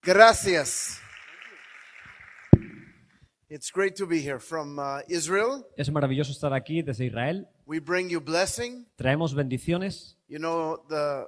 Gracias. It's great to be here from Israel. Es maravilloso estar aquí desde Israel. We bring you blessing. Traemos bendiciones. You know, the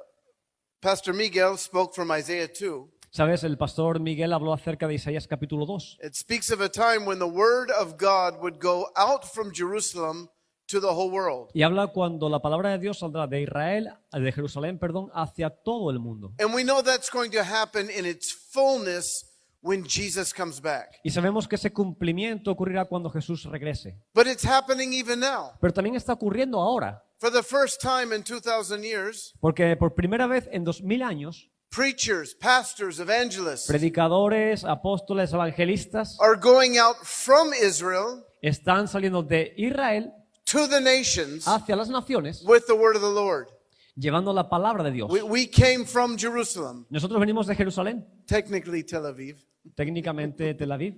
Pastor Miguel spoke from Isaiah 2. Sabes, el pastor Miguel habló acerca de Isaías capítulo 2. It speaks of a time when the word of God would go out from Jerusalem to the whole world. Y habla cuando la palabra de Dios saldrá de Israel, de Jerusalén, perdón, hacia todo el mundo. And we know that's going to happen in its fullness when Jesus comes back. Y sabemos que ese cumplimiento ocurrirá cuando Jesús regrese. But it's happening even now. Pero también está ocurriendo ahora, For the first time in 2000 years, porque por primera vez en 2000 años, preachers, pastors, evangelists predicadores, apóstoles, evangelistas are going out from Israel están saliendo de Israel to the nations hacia las naciones, with the word of the Lord. llevando la palabra de Dios. We came from Jerusalem, Nosotros venimos de Jerusalén, technically Tel Aviv, técnicamente Tel Aviv.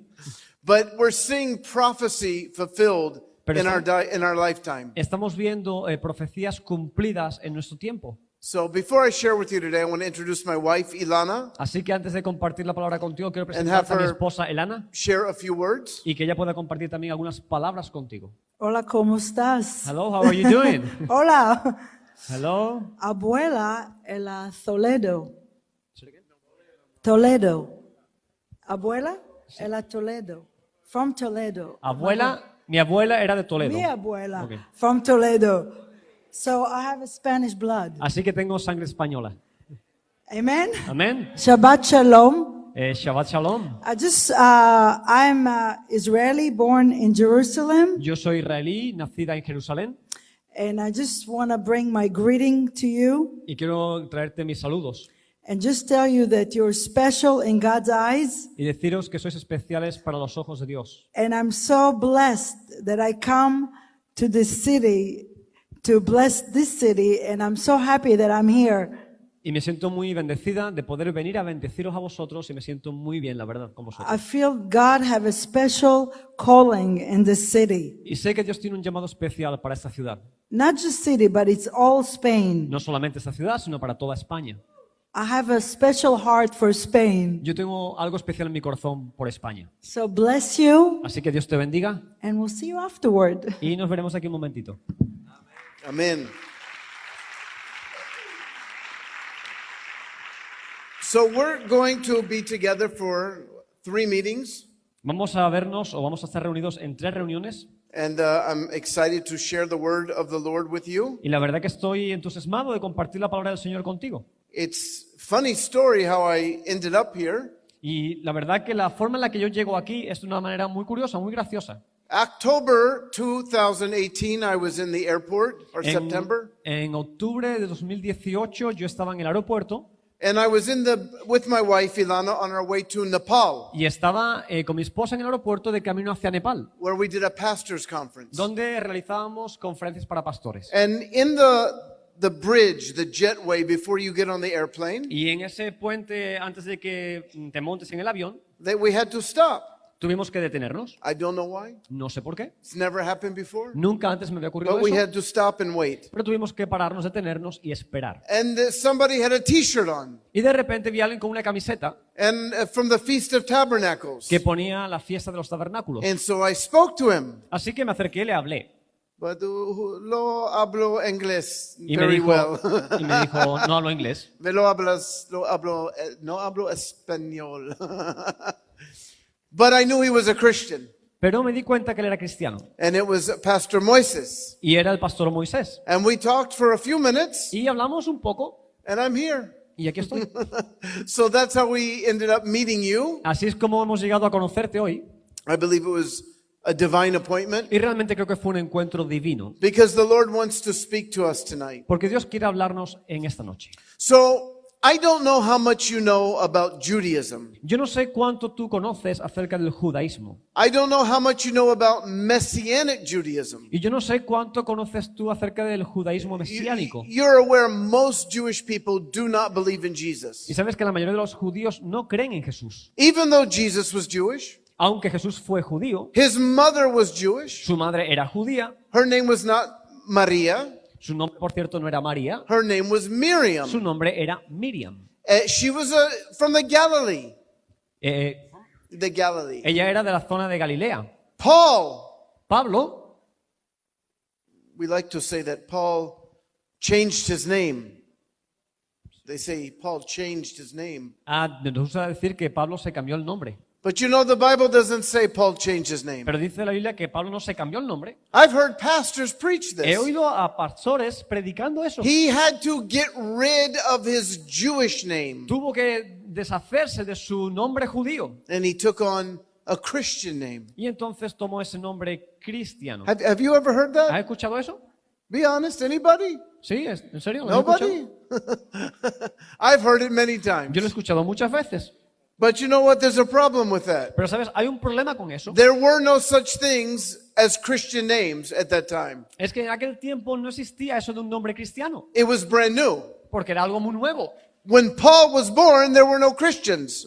but we're seeing prophecy fulfilled Pero in our lifetime. Estamos viendo profecías cumplidas en nuestro tiempo. So before I share with you today, I want to introduce my wife, Ilana, Así que antes de compartir la palabra contigo, quiero have presentarte a mi her- esposa Elana share a few words. y que ella pueda compartir también algunas palabras contigo. Hola, ¿cómo estás? Hello, how are you doing? Hola, Hello. abuela en la Toledo. Toledo. Abuela en la Toledo. From Toledo. Abuela, mi abuela era de Toledo. Mi abuela. Ok. From Toledo. So I have a Spanish blood. Así que tengo sangre española. Amen. Amén. Shabbat Shalom. Shabbat Shalom. I'm Israeli, born in Jerusalem, Yo soy israelí, nacida en Jerusalén, and I just want to bring my greeting to you y quiero traerte mis saludos and just tell you that you're special in God's eyes. y deciros que sois especiales para los ojos de Dios. And I'm so blessed that I come to this city to bless this city, and I'm so happy that I'm here. Y me siento muy bendecida de poder venir a bendeciros a vosotros y me siento muy bien, la verdad, con I vosotros. feel God have a special calling in this city. Y sé que Dios tiene un llamado especial para esta ciudad. Not just city, but it's all Spain. No solamente esta ciudad, sino para toda España. I have a special heart for Spain. Yo tengo algo especial en mi corazón por España. So bless you, Así que Dios te bendiga and we'll see you afterward. y nos veremos aquí un momentito. Amen. So we're going to be together for 3 meetings, Vamos a vernos o vamos a estar reunidos en 3 reuniones and I'm excited to share the word of the Lord with you. y la verdad que estoy entusiasmado de compartir la palabra del Señor contigo. It's funny story how I ended up here. Y la verdad que la forma en la que yo llego aquí es de una manera muy curiosa, muy graciosa. October 2018, I was in the airport, or September, En octubre de 2018 yo estaba en el aeropuerto and I was with my wife Ilana on our way to Nepal, y estaba con mi esposa en el aeropuerto de camino hacia Nepal, where we did a pastors conference. donde realizábamos conferencias para pastores. And in the bridge, the jetway, before you get on the airplane, Y en ese puente, antes de que te montes en el avión, that we had to stop. tuvimos que detenernos. I don't know why. No sé por qué. It's never happened before. Nunca antes me había ocurrido But we eso. had to stop and wait. Pero tuvimos que pararnos, detenernos y esperar. And somebody had a t-shirt on, Y de repente vi a alguien con una camiseta and from the Feast of Tabernacles. que ponía la fiesta de los tabernáculos. And so I spoke to him, Así que me acerqué y le hablé. but lo hablo inglés Y me very dijo, well. no hablo inglés. No hablo español. But I knew he was a Christian, Pero me di cuenta que él era cristiano. and it was Pastor Moises. Y era el pastor Moisés. And we talked for a few minutes, Y hablamos un poco. and I'm here. Y aquí estoy. So that's how we ended up meeting you. Así es como hemos llegado a conocerte hoy. I believe it was a divine appointment, Y realmente creo que fue un encuentro divino. because the Lord wants to speak to us tonight. Porque Dios quiere hablarnos en esta noche. So I don't know how much you know about Judaism. Yo no sé cuánto tú conoces acerca del judaísmo. I don't know how much you know about Messianic Judaism. Y yo no sé cuánto conoces tú acerca del judaísmo mesiánico. You're aware most Jewish people do not believe in Jesus. Y sabes que la mayoría de los judíos no creen en Jesús. Even though Jesus was Jewish, Aunque Jesús fue judío, his mother was Jewish. su madre era judía, Her name was not Maria. su nombre por cierto no era María, Her name was su Miriam. nombre era Miriam. She was from the Galilee. Eh, the Galilee. ella era de la zona de Galilea. Paul, Pablo, we like to say that Paul changed his name. They say Paul changed his name. nos gusta decir que Pablo se cambió el nombre. But you know, the Bible doesn't say Paul changed his name. Pero dice la Biblia que Pablo no se cambió el nombre. I've heard pastors preach He this. oído a pastores predicando eso. He had to get rid of his Jewish name, Tuvo que deshacerse de su nombre judío and he took on a Christian name. y entonces tomó ese nombre cristiano. Have you ever heard ¿Has that? escuchado eso? Be honest, anybody? Sí, ¿en serio? ¿Lo has Nobody? escuchado? I've heard it many times. Yo lo he escuchado muchas veces. But you know what? There's a problem with that. Pero sabes, hay un problema con eso. There were no such things as Christian names at that time. Es que en aquel tiempo no existía eso de un nombre cristiano, It was brand new. porque era algo muy nuevo. When Paul was born, there were no Christians.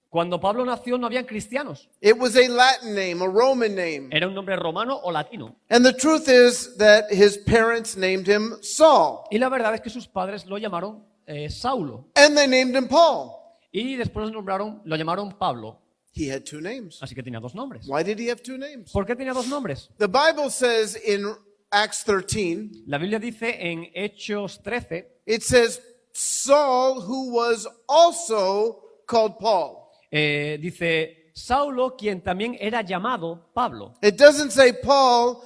Cuando Pablo nació no habían cristianos. It was a Latin name, a Roman name. Era un nombre romano o latino. And the truth is that his parents named him Saul, Y la verdad es que sus padres lo llamaron Saulo. and they named him Paul. Y después lo llamaron Pablo. He had two names. Así que tenía dos nombres. Why did he have two names? ¿Por qué tenía dos nombres? The Bible says in Acts 13, La Biblia dice en Hechos 13, it says, Saul, who was also called Paul. dice Saulo, quien también era llamado Pablo. It doesn't say Paul,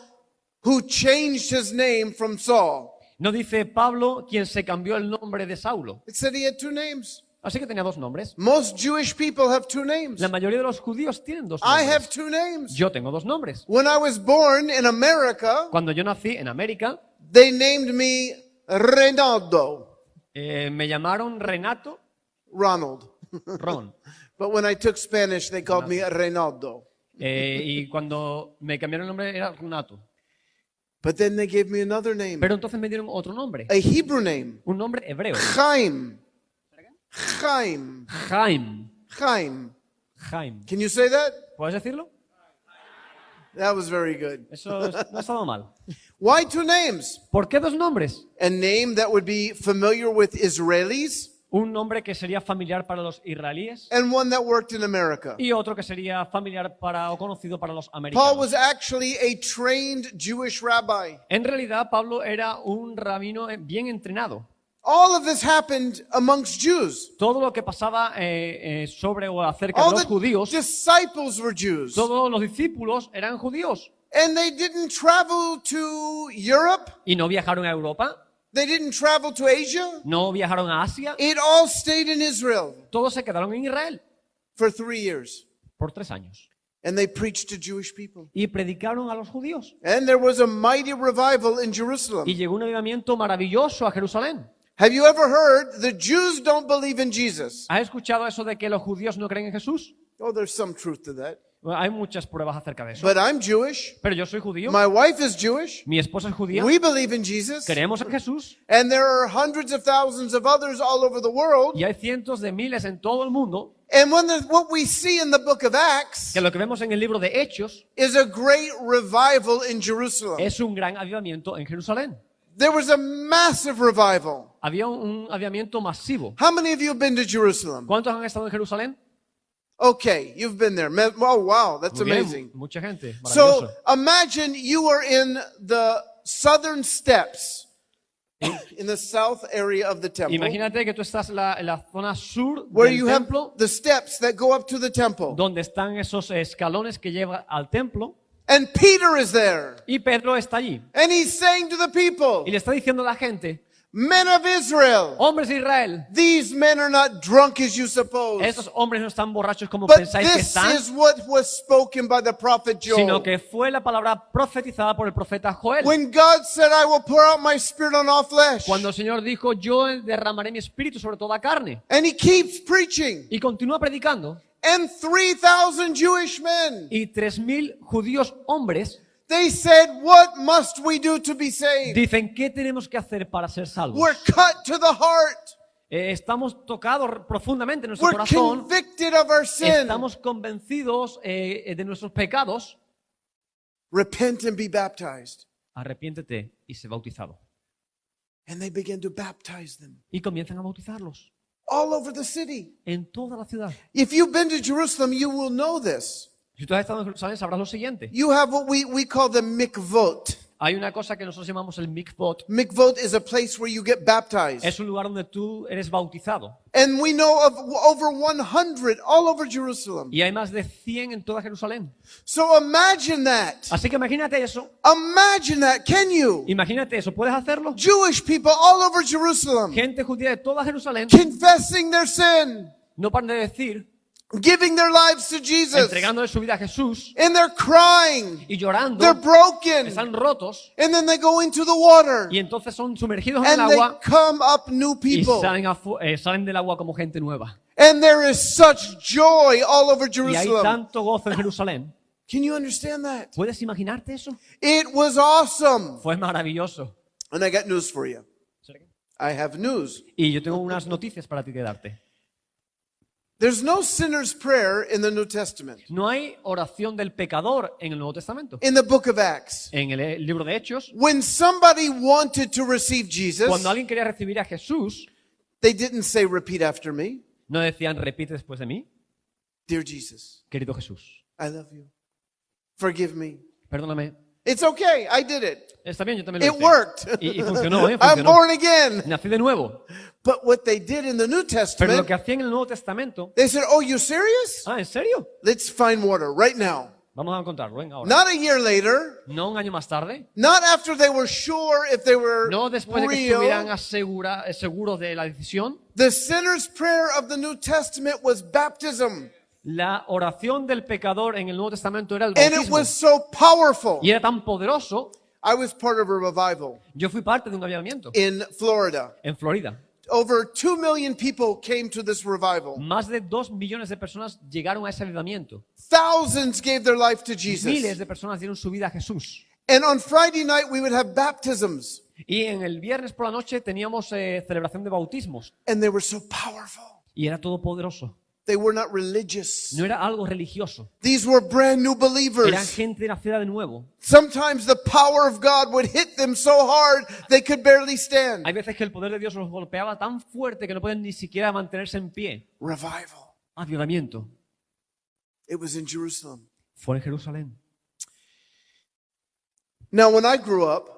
who changed his name from Saul. No dice Pablo, quien se cambió el nombre de Saulo. It said he had two names. Así que tenía dos nombres. Most Jewish people have two names. La mayoría de los judíos tienen dos I nombres. have two names. Yo tengo dos nombres. When I was born in America, Cuando yo nací en América, they named me Reynaldo, me llamaron Renato Ronald. Ron. But when I took Spanish, they called me Reynaldo. Y cuando me cambiaron el nombre era Renato. But then they gave me another name, Pero entonces me dieron otro nombre. a Hebrew name, Un nombre hebreo. Chaim. Chaim. Jaim. Chaim. Jaim. Can you say that? ¿Puedes decirlo? That was very good. Eso no ha estado mal. Why two names? ¿Por qué dos nombres? A name that would be familiar with Israelis Un nombre que sería familiar para los israelíes and one that worked in America. y otro que sería familiar para o conocido para los Paul americanos. was actually a trained Jewish rabbi. En realidad, Pablo era un rabino bien entrenado. All of this happened amongst Jews. Todo lo que pasaba sobre o acerca de All los the judíos, disciples were Jews. todos los discípulos eran judíos And they didn't travel to Europe. y no viajaron a Europa, They didn't travel to Asia. no viajaron a Asia, It all stayed in Israel todos se quedaron en Israel for 3 years. por 3 años And they preached to Jewish people. y predicaron a los judíos. And there was a mighty revival in Jerusalem. Y llegó un avivamiento maravilloso a Jerusalén. Have you ever heard the Jews don't believe in Jesus? ¿Has escuchado eso de que los judíos no creen en Jesús? Oh, there's some truth to that. Bueno, hay muchas pruebas acerca de eso. But I'm Jewish. Pero yo soy judío, My wife is Jewish. mi esposa es judía, We believe in Jesus. creemos en Jesús And there are hundreds of thousands of others all over the world. y hay cientos de miles en todo el mundo And what we see in the book of Acts que lo que vemos en el libro de Hechos is a great revival in Jerusalem. es un gran avivamiento en Jerusalén. There was a massive revival. Había un avivamiento masivo. How many of you have been to Jerusalem? ¿Cuántos han estado en Jerusalén? Okay, you've been there. Oh, wow, that's Muy bien, amazing. mucha gente. So Maravilloso. imagine you are in the southern steps, in the south area of the temple, Imagínate que tú estás en la zona sur where del you have templo, the steps that go up to the temple. donde están esos escalones que llevan al templo, And Peter is there. y Pedro está allí. And he's saying to the people, Y le está diciendo a la gente, men of Israel, hombres de Israel, these men are not drunk as you suppose. estos hombres no están borrachos como But pensáis que this están, is what was spoken by the prophet sino Joel. que fue la palabra profetizada por el profeta Joel. When God said, I will pour out my spirit on all flesh. Cuando el Señor dijo, yo derramaré mi espíritu sobre toda carne. And he keeps preaching. Y continúa predicando. And 3,000 Jewish men, Y 3.000 judíos hombres they said, what must we do to be saved? dicen, ¿qué tenemos que hacer para ser salvos? We're cut to the heart. Estamos tocados profundamente en nuestro We're corazón. convicted of our sin. Estamos convencidos de nuestros pecados. Repent and be baptized. Arrepiéntete y sé bautizado. And they began to baptize them. Y comienzan a bautizarlos. all over the city. en toda la ciudad. If you've been to Jerusalem, you will know this. Si tú has estado en Jerusalén, sabrás lo siguiente. You have what we call the mikvot. Hay una cosa que nosotros llamamos el mikvot. Mikvot is a place where you get baptized. Es un lugar donde tú eres bautizado. And we know of over 100 all over Jerusalem. Y hay más de 100 en toda Jerusalén. So imagine that. Así que imagínate eso. Imagine that. Can you? Imagínate eso. ¿Puedes hacerlo? Jewish people all over Jerusalem Gente judía de toda Jerusalén confessing their sin, no paran de decir, giving their lives to Jesus, entregándole su vida a Jesús and they're crying. y llorando. They're broken. Están rotos And then they go into the water y entonces son sumergidos en el and they agua come up new y people. salen del agua como gente nueva. And there is such joy all over Y hay Jerusalem. tanto gozo en Jerusalén. Can you understand that? ¿Puedes imaginarte eso? It was awesome. Fue maravilloso. And I got news for you. I have news. Y yo tengo unas noticias para ti que darte. There's no sinner's prayer in the New Testament. No hay oración del pecador en el Nuevo Testamento. In the book of Acts, En el libro de Hechos, when somebody wanted to receive Jesus, cuando alguien quería recibir a Jesús, they didn't say, repeat after me. no decían, repite después de mí, Dear Jesus, querido Jesús, I love you. Forgive me. perdóname. It's okay. I did it. Está bien, yo también lo It hice. worked. Y funcionó, I'm funcionó. born again. Nací de nuevo. But what they did in the New Pero lo Testament, que hacían en el Nuevo Testamento, they said, oh, you serious? ¿en serio? Let's find water right now. Vamos a encontrarlo, venga ahora. Not a year later, No un año más tarde, not after they were sure if they were no después de que estuvieran real. seguros de la decisión. The sinner's prayer of the New Testament was baptism. La oración del pecador en el Nuevo Testamento era el And it bautismo. was so powerful. Y era tan poderoso. I was part of a revival Yo fui parte de un avivamiento in Florida. en Florida. Over 2 million people came to this revival. Más de 2 millones de personas llegaron a ese avivamiento. Thousands gave their life to Miles Jesus. de personas dieron su vida a Jesús. And on Friday night, we would have baptisms. Y en el viernes por la noche teníamos celebración de bautismos. And they were so powerful. Y era todo poderoso. They were not religious. No era algo religioso. These were brand new Eran believers. gente nacida de nuevo. Sometimes the power of God would hit them so hard they could barely stand. Hay veces que el poder de Dios los golpeaba tan fuerte que no pueden ni siquiera mantenerse en pie. Revival. Avivamiento. It was in Jerusalem. Fue en Jerusalén. Now, when I grew up,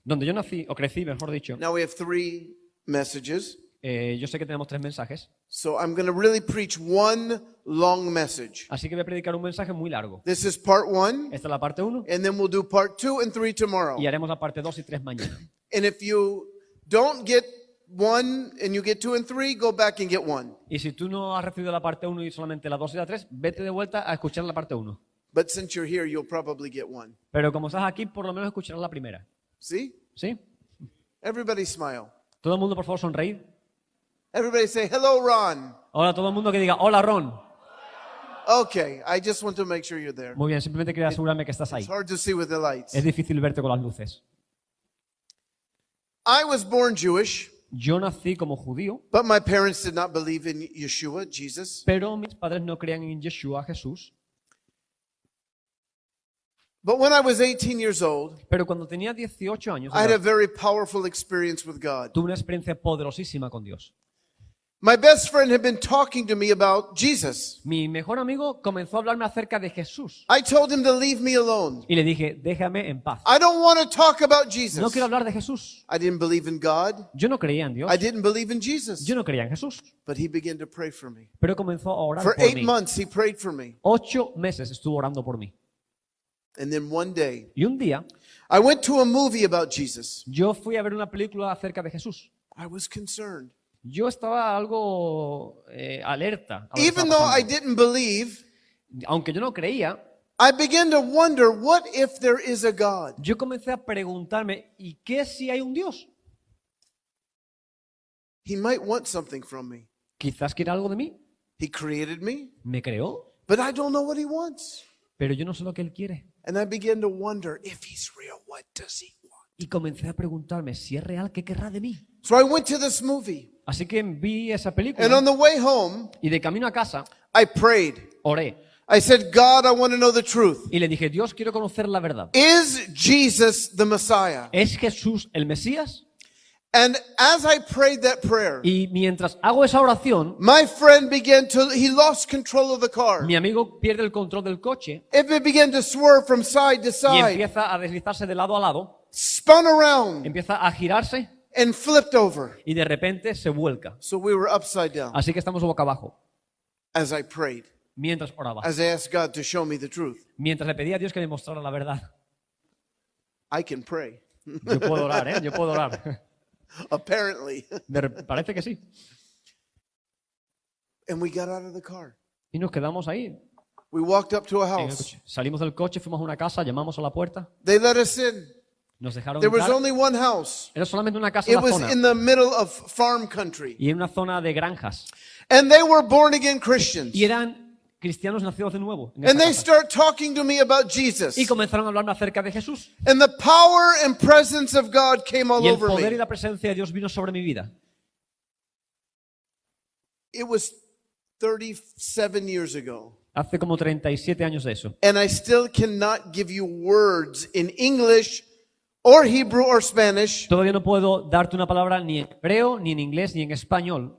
Donde yo nací, o crecí, mejor dicho. now we have 3 messages. Yo sé que tenemos 3 mensajes. So I'm going to really preach one long message. Así que voy a predicar un mensaje muy largo. This is part 1, Esta es la parte 1. and then we'll do part 2 and 3 tomorrow. Y haremos la parte 2 y 3 mañana. And if you don't get 1 and you get 2 and 3, go back and get 1. Y si tú no has recibido la parte 1 y solamente la 2 y la 3, vete de vuelta a escuchar la parte 1. But since you're here, you'll probably get 1. Pero como estás aquí, por lo menos escucharás la primera. See? ¿Sí? Everybody smile. Todo el mundo, por favor, sonreír. Everybody say, hello, Ron. Ahora todo el mundo que diga, hola Ron. Okay, I just want to make sure you're there. Muy bien, simplemente quería asegurarme que estás ahí. It's hard to see with the lights. Es difícil verte con las luces. I was born Jewish, Yo nací como judío, but my parents did not believe in Yeshua, Jesus. pero mis padres no creían en Yeshua, Jesús. But when I was 18 years old, Pero cuando tenía 18 años, I had a very powerful experience with God. tuve una experiencia poderosísima con Dios. My best friend had been talking to me about Jesus. Mi mejor amigo comenzó a hablarme acerca de Jesús. I told him to leave me alone. Y le dije, déjame en paz. I don't want to talk about No Jesus. quiero hablar de Jesús. I didn't believe in God. Yo no creía en Dios. I didn't believe in Jesus. Yo no creía en Jesús. But he began to pray for me. Pero comenzó a orar For por 8 mí. months, he prayed for me. 8 meses estuvo orando por mí. And then one day, Y un día, I went to a movie about Jesus. yo fui a ver una película acerca de Jesús. I was concerned. Yo estaba algo alerta. a lo que Even estaba though I pasando. didn't believe, Aunque yo no creía, I began to wonder, what if there is a God? yo comencé a preguntarme, ¿y qué si hay un Dios? He might want something from me. Quizás quiera algo de mí. He created me, Me creó, but I don't know what he wants. pero yo no sé lo que él quiere. And I began to wonder, if he's real, what does he want? Y comencé a preguntarme, si es real, ¿qué querrá de mí? So I went to this movie. Así que vi esa And película on the way home, y de camino a casa I prayed. oré. I said, God, I want to know the truth. Y le dije, Dios, quiero conocer la verdad. Is Jesus the Messiah? ¿Es Jesús el Mesías? And as I prayed that prayer, Y mientras hago esa oración, my friend he lost control of the car. mi amigo pierde el control del coche It began to swerve from side to y side, empieza a deslizarse de lado a lado, spun around, empieza a girarse and flipped over. y de repente se vuelca. So we were upside down Así que estamos boca abajo as I prayed, mientras oraba, as I asked God to show me the truth. mientras le pedía a Dios que me mostrara la verdad. I can pray, Yo puedo orar, ¿eh? Yo puedo orar. apparently. Parece que sí. And we got out of the car. Y nos quedamos ahí. We walked up to a En el house. coche. Salimos del coche, fuimos a una casa, llamamos a la puerta, They let us in. nos dejaron There was entrar. only one house. Era solamente una casa en It la was zona in the middle of farm country. y en una zona de granjas. And they were born again Christians. Y eran cristianos nacidos de nuevo. En esa And they casa. start talking to me about Jesus. Y comenzaron a hablarme acerca de Jesús. And the power and presence of God came all Y el over poder y me. la presencia de Dios vino sobre mi vida. It was 37 years ago. Hace como 37 años de eso. And I still cannot give you words in English or Hebrew or Spanish Todavía no puedo darte una palabra ni en hebreo, ni en inglés, ni en español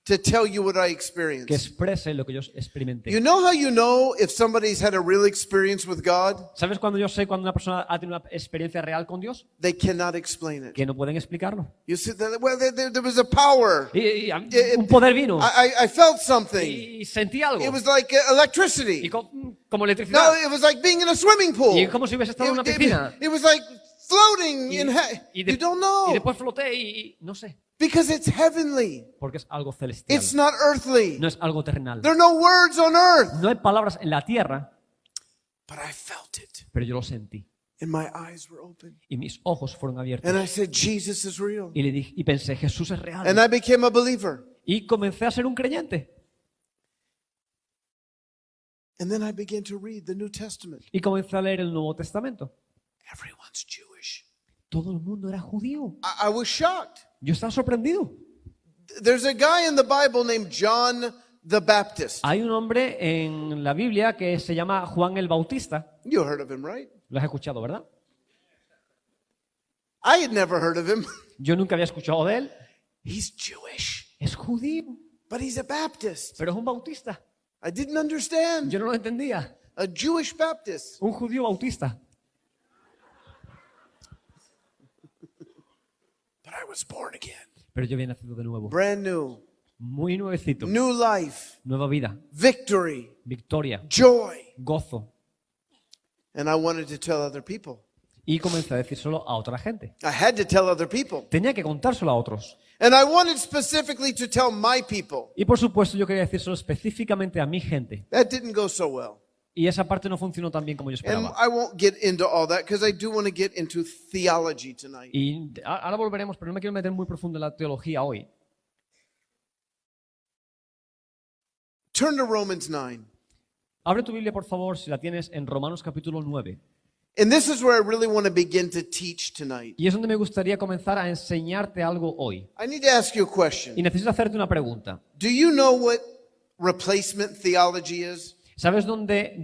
to tell you what I que experienced. exprese lo que yo experimenté. You know how you know if somebody's had a real experience with God? ¿Sabes cuando yo sé cuando una persona ha tenido una experiencia real con Dios? They cannot explain it. Que no pueden explicarlo. You see, well, there was a power. Un poder vino I felt something. y sentí algo. It was like Y electricity. como electricidad. No, it was like being in a swimming pool. Y como si hubiese estado en una piscina. It was like floating in Y you don't y know después floté y no sé. because it's heavenly. Porque es algo celestial. It's not earthly. No es algo terrenal. There are no words on earth, No hay palabras en la tierra, but I felt it, pero yo lo sentí. and my eyes were open. Y mis ojos fueron abiertos. And I said, Jesus is real. Y le dije, y pensé, Jesús es real. And I became a believer. Y comencé a ser un creyente. And then I began to read the New Testament. Y comencé a leer el Nuevo Testamento. Everyone's Jewish. Todo el mundo era judío. I was shocked. Yo estaba sorprendido. There's a guy in the Bible named John the Baptist. Hay un hombre en la Biblia que se llama Juan el Bautista. You heard of him, right? Lo has escuchado, ¿verdad? I had never heard of him. Yo nunca había escuchado de él. He's Jewish, Es judío, but he's a Baptist. pero es un bautista. I didn't understand. Yo no lo entendía. A Jewish Baptist. Un judío bautista. But I was born again. Pero yo había nacido de nuevo. Brand new. Muy nuevecito. New life. Nueva vida. Victory. Victoria. Joy. Gozo. And I wanted to tell other people. Y comencé a decírselo a otra gente. I had to tell other people. Tenía que contárselo a otros. And I wanted specifically to tell my people. Y por supuesto yo quería decírselo específicamente a mi gente. That didn't go so well. Y esa parte no funcionó tan bien como yo And esperaba. I won't get into all that because I do want to get into theology tonight. Y ahora volveremos, pero no me quiero meter muy profundo en la teología hoy. Turn to Romans 9. Abre tu Biblia, por favor, si la tienes, en Romanos capítulo 9. And this is where I really want to begin to teach tonight. Y es donde me gustaría comenzar a enseñarte algo hoy. I need to ask you a question. Y necesito hacerte una pregunta. Do you know what replacement theology is? ¿Sabes dónde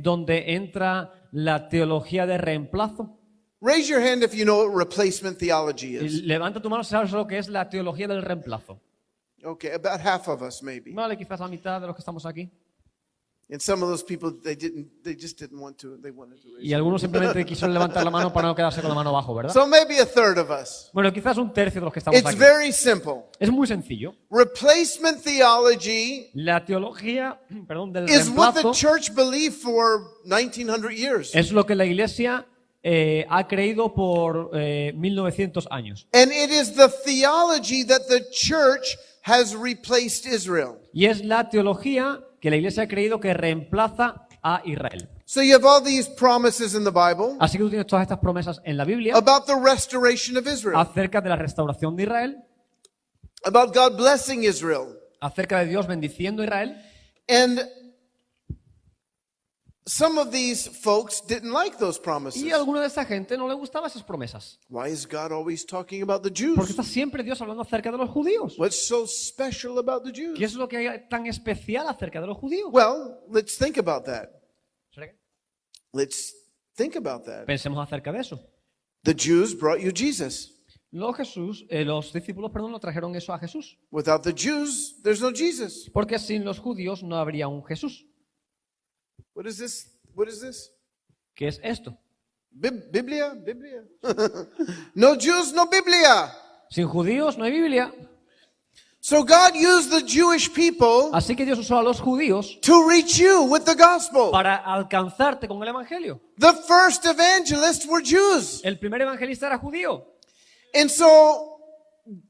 entra la teología de reemplazo? Raise your hand if you know what replacement theology Y is. levanta tu mano si sabes lo que es la teología del reemplazo. Okay, about half of us maybe. Vale, quizás la mitad de los que estamos aquí. And some of those people they just didn't want to. They wanted to raise. Y algunos simplemente quisieron levantar la mano para no quedarse con la mano abajo, ¿verdad? So maybe a third of us. Bueno, quizás un tercio de los que estamos It's aquí. very simple. Es muy sencillo. Replacement theology La teología, perdón, del is what the reemplazo church believed for 1900 years. es lo que la iglesia ha creído por 1900 años. And it is the theology that the church has replaced Israel. Y es la teología que la iglesia ha creído que reemplaza a Israel. So you have all these promises in the Bible Así que tú tienes todas estas promesas en la Biblia about the restoration of Israel, acerca de la restauración de Israel, about God blessing Israel. acerca de Dios bendiciendo a Israel. And some of these folks didn't like those promises. Y a alguna de esa gente no le gustaban esas promesas. Why is God always talking about the Porque Jews? está siempre Dios hablando acerca de los judíos. What's so special about the ¿Qué Jews? es lo que hay tan especial acerca de los judíos? Well, let's think about that. Let's think about that. Pensemos acerca de eso. The Jews brought you Jesus. Los discípulos, perdón, lo trajeron eso a Jesús. Without the Jews, there's no Jesus. Porque sin los judíos no habría un Jesús. What is this? What is this? ¿Qué es esto? Biblia? Biblia? No Jews, no Biblia. Sin judíos no hay Biblia. So God used the Jewish people Así que Dios usó a los judíos to reach you with the gospel. para alcanzarte con el evangelio. The first evangelists were Jews. El primer evangelista era judío. And so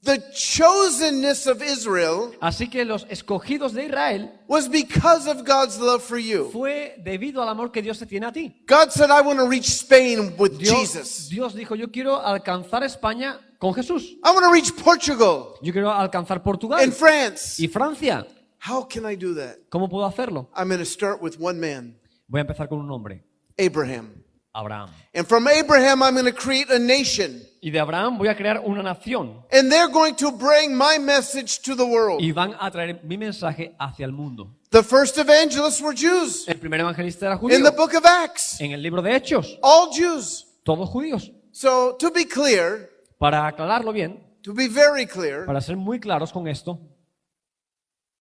the chosenness of Israel Así que los escogidos de Israel was because of God's love for you. fue debido al amor que Dios te tiene a ti. God said, I want to reach Spain with Jesus. Dios dijo, yo quiero alcanzar España con Jesús. I want to reach Portugal Yo quiero alcanzar Portugal and France. y Francia. How can I do that? ¿Cómo puedo hacerlo? I'm going to start with one man, Voy a empezar con un hombre, Abraham. Abraham. And from Abraham, I'm going to create a nation. Y de Abraham voy a crear una nación. And they're going to bring my message to the world. Y van a traer mi mensaje hacia el mundo. The first evangelists were Jews. El primer evangelista era In judío. the book of Acts, En el libro de Hechos, all Jews. todos judíos. So to be clear, Para aclararlo bien, to be very clear, para ser muy claros con esto,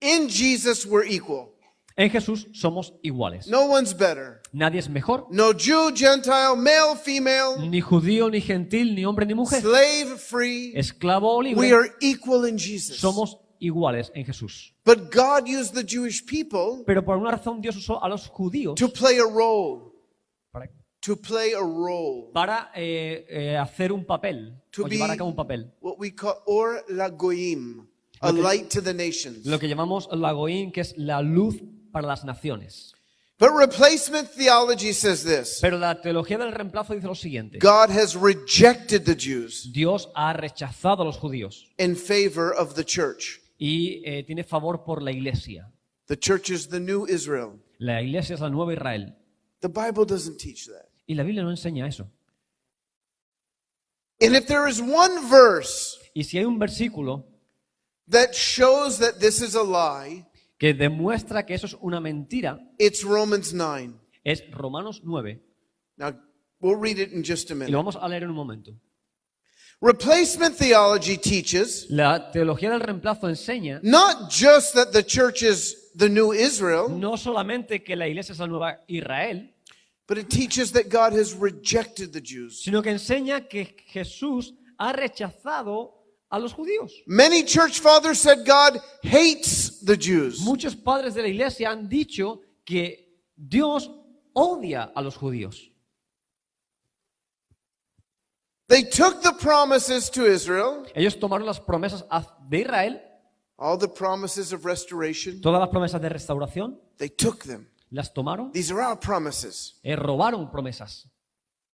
in Jesus we're equal. en Jesús somos iguales. No one's better. Nadie es mejor, No Jew, Gentile, male, female, ni judío, ni gentil, ni hombre, ni mujer, slave, free. esclavo o We libre. are equal in Jesus. Somos iguales en Jesús. But God used the Jewish people Pero por una razón Dios usó a los judíos to play a role. para, To play a role. para hacer un papel, To o be llevar a cabo un papel. what we call Or Lagoim, a light to the nations. Lo que llamamos la Goín, que es la luz para las naciones. But replacement theology says this. Pero la teología del reemplazo dice lo siguiente. God has rejected the Jews Dios ha rechazado a los judíos in favor of the church. y tiene favor por la iglesia. The church is the new Israel. La iglesia es la nueva Israel. The Bible doesn't teach that. Y la Biblia no enseña eso. And if there is one verse Y si hay un versículo that shows that this is a lie, que demuestra que eso es una mentira, it's Romans 9. es Romanos 9. Now, we'll read it in just a Y lo minute. vamos a leer en un momento. Replacement theology teaches La teología del reemplazo enseña not just that the church is the new Israel, no solamente que la iglesia es la nueva Israel, but it teaches that God has rejected the Jews. sino que enseña que Jesús ha rechazado a los judíos. Many church fathers said God hates the Jews. Muchos padres de la iglesia han dicho que Dios odia a los judíos. They took the promises to Israel, Ellos tomaron las promesas de Israel, all the promises of restoration, todas las promesas de restauración, they took them. las tomaron, These are our promises. robaron promesas.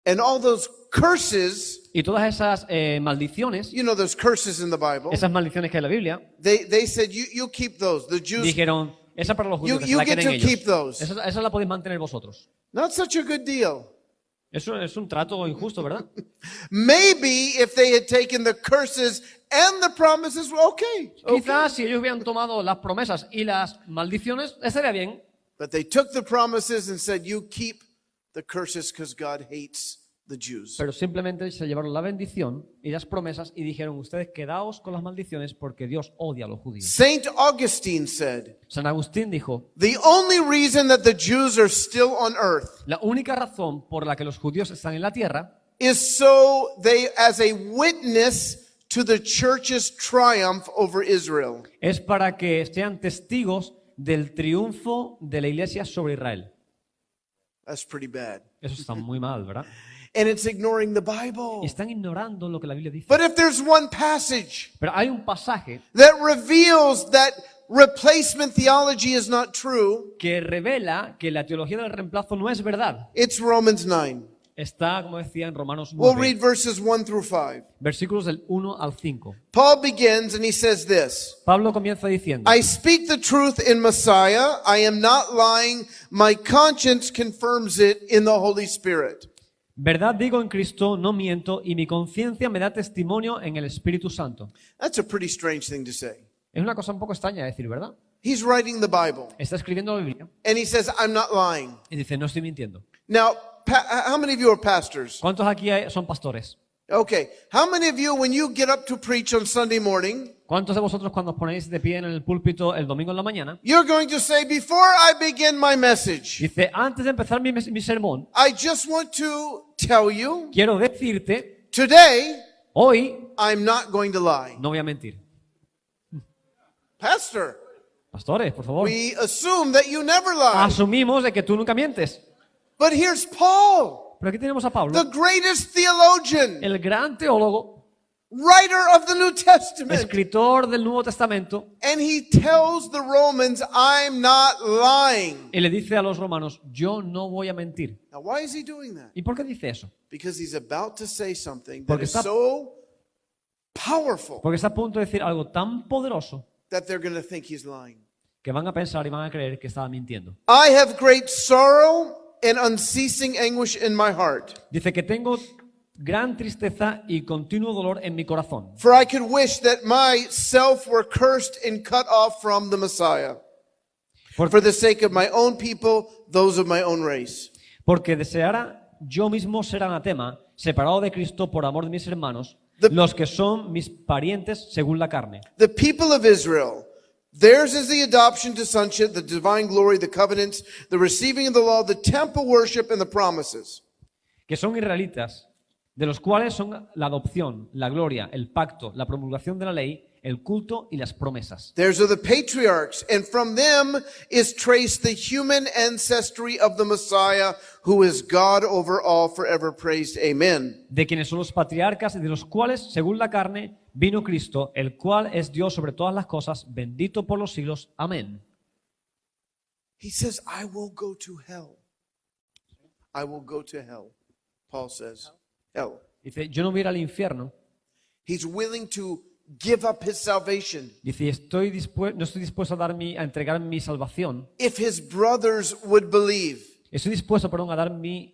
And all those curses, Y todas esas maldiciones, you know those curses in the Bible, esas maldiciones que hay en la Biblia, they said, you keep those. The Jews, dijeron, esa para los judíos, que se You la get queden to keep ellos. those. Esa la podéis mantener vosotros. not such a good deal. Eso es un trato injusto, ¿verdad? Maybe if they had taken the curses and the promises, well, okay. Quizás si ellos hubieran tomado las promesas y las maldiciones, estaría bien. But they took the promises and said, you keep the curses because God hates the Jews. Pero simplemente se llevaron la bendición y las promesas y dijeron, ustedes quedaos con las maldiciones porque Dios odia a los judíos. Saint Augustine said, San Agustín dijo, the only reason that the Jews are still on earth la única razón por la que los judíos están en la tierra is so they, as a witness to the church's triumph over Israel. es para que sean testigos del triunfo de la iglesia sobre Israel. That's pretty bad. Eso está muy mal, ¿verdad? And it's ignoring the Bible. Están ignorando lo que la Biblia dice. But if there's one passage Pero hay un pasaje that reveals that replacement theology is not true, que revela que la teología del reemplazo no es verdad. it's Romans 9. Está, como decía, en Romanos We'll 9, read verses 1 through 5. versículos del 1 al 5. Paul begins and he says this, Pablo comienza diciendo, I speak the truth in Messiah. I am not lying. My conscience confirms it in the Holy Spirit. verdad digo en Cristo, no miento, y mi conciencia me da testimonio en el Espíritu Santo. That's a pretty strange thing to say. Es una cosa un poco extraña decir, ¿verdad? He's writing the Bible Está escribiendo la Biblia and he says, I'm not lying. y dice, no estoy mintiendo. Now, how many of you are pastors? ¿Cuántos aquí son pastores? Okay. How many of you, when you get up to preach on Sunday morning, ¿Cuántos de vosotros cuando os ponéis de pie en el púlpito el domingo en la mañana, you're going to say, before I begin my message, dice, antes de empezar mi sermón, I just want to tell you, quiero decirte, today, hoy I'm not going to lie. no voy a mentir? Pastor, Pastores, por favor. we assume that you never lie. Asumimos de que tú nunca mientes. But here's Paul, Pero aquí tenemos a Pablo, the greatest theologian, el gran teólogo, writer of the New Testament. escritor del Nuevo Testamento, And he tells the Romans, I'm not lying. y le dice a los romanos, yo no voy a mentir. Now, why is he doing that? ¿Y por qué dice eso? Because he's about to say something that Porque is está- so powerful Porque está a punto de decir algo tan poderoso that they're going to think he's lying. que van a pensar y van a creer que estaba mintiendo. I have great sorrow and unceasing anguish in my heart, Dice que tengo gran tristeza y continuo dolor en mi corazón, for I could wish that myself were cursed and cut off from the Messiah, for the sake of my own people, those of my own race. porque deseara yo mismo ser anatema, separado de Cristo por amor de mis hermanos, The- los que son mis parientes según la carne. The people of Israel, theirs is the adoption to sonship, the divine glory, the covenants, the receiving of the law, the temple worship, and the promises. Que son israelitas, de los cuales son la adopción, la gloria, el pacto, la promulgación de la ley, el culto y las promesas. Theirs are the patriarchs, and from them is traced the human ancestry of the Messiah, who is God over all, forever praised. Amen. De quienes son los patriarcas y de los cuales, según la carne, vino Cristo, el cual es Dios sobre todas las cosas, bendito por los siglos. Amén. He says, I will go to hell. I will go to hell, Paul says. Hell. Dice, yo no voy a ir al infierno. He's willing to give up his salvation Dice, no estoy dispuesto a entregar mi salvación. if his brothers would believe. Estoy dispuesto, perdón, a dar mi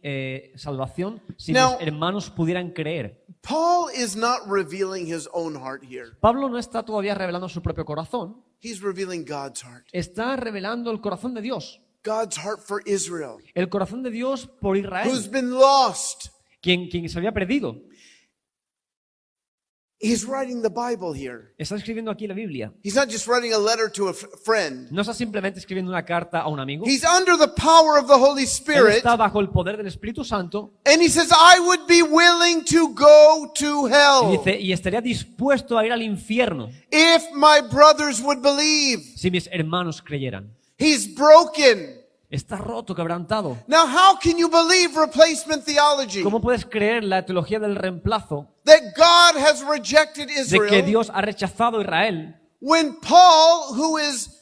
salvación si Now- mis hermanos pudieran creer. Paul is not revealing his own heart here. Pablo no está todavía revelando su propio corazón. He's revealing God's heart. Está revelando el corazón de Dios. God's heart for Israel, El corazón de Dios por who's Israel, been lost. quien se había perdido. He's writing the Bible here. Está escribiendo aquí la Biblia. He's not just writing a letter to a friend. No está simplemente escribiendo una carta a un amigo. He's under the power of the Holy Él Spirit. está bajo el poder del Espíritu Santo And he says, I would be willing to go to y hell dice, y estaría dispuesto a ir al infierno if my brothers would believe. si mis hermanos creyeran. He's broken. Está roto, quebrantado. Now, how can you believe replacement theology? ¿Cómo puedes creer la teología del reemplazo That God has rejected de que Israel Dios ha rechazado a Israel when Paul, who is